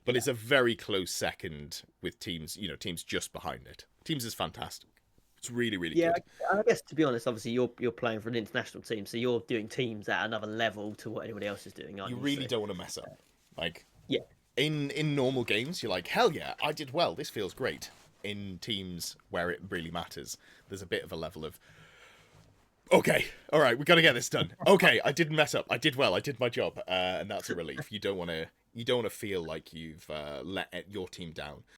But yeah, it's a very close second with teams, teams just behind it. Teams is fantastic. It's really, really yeah. good. I guess to be honest, obviously you're playing for an international team, so you're doing teams at another level to what anybody else is doing, aren't You you? really So don't want to mess up. Like, yeah, in normal games, you're like, hell yeah, I did well. This feels great. In teams where it really matters, there's a bit of a level of, okay, all right, we got to get this done. Okay, I didn't mess up. I did well. I did my job, and that's a relief. You don't want to. You don't want to feel like you've let your team down.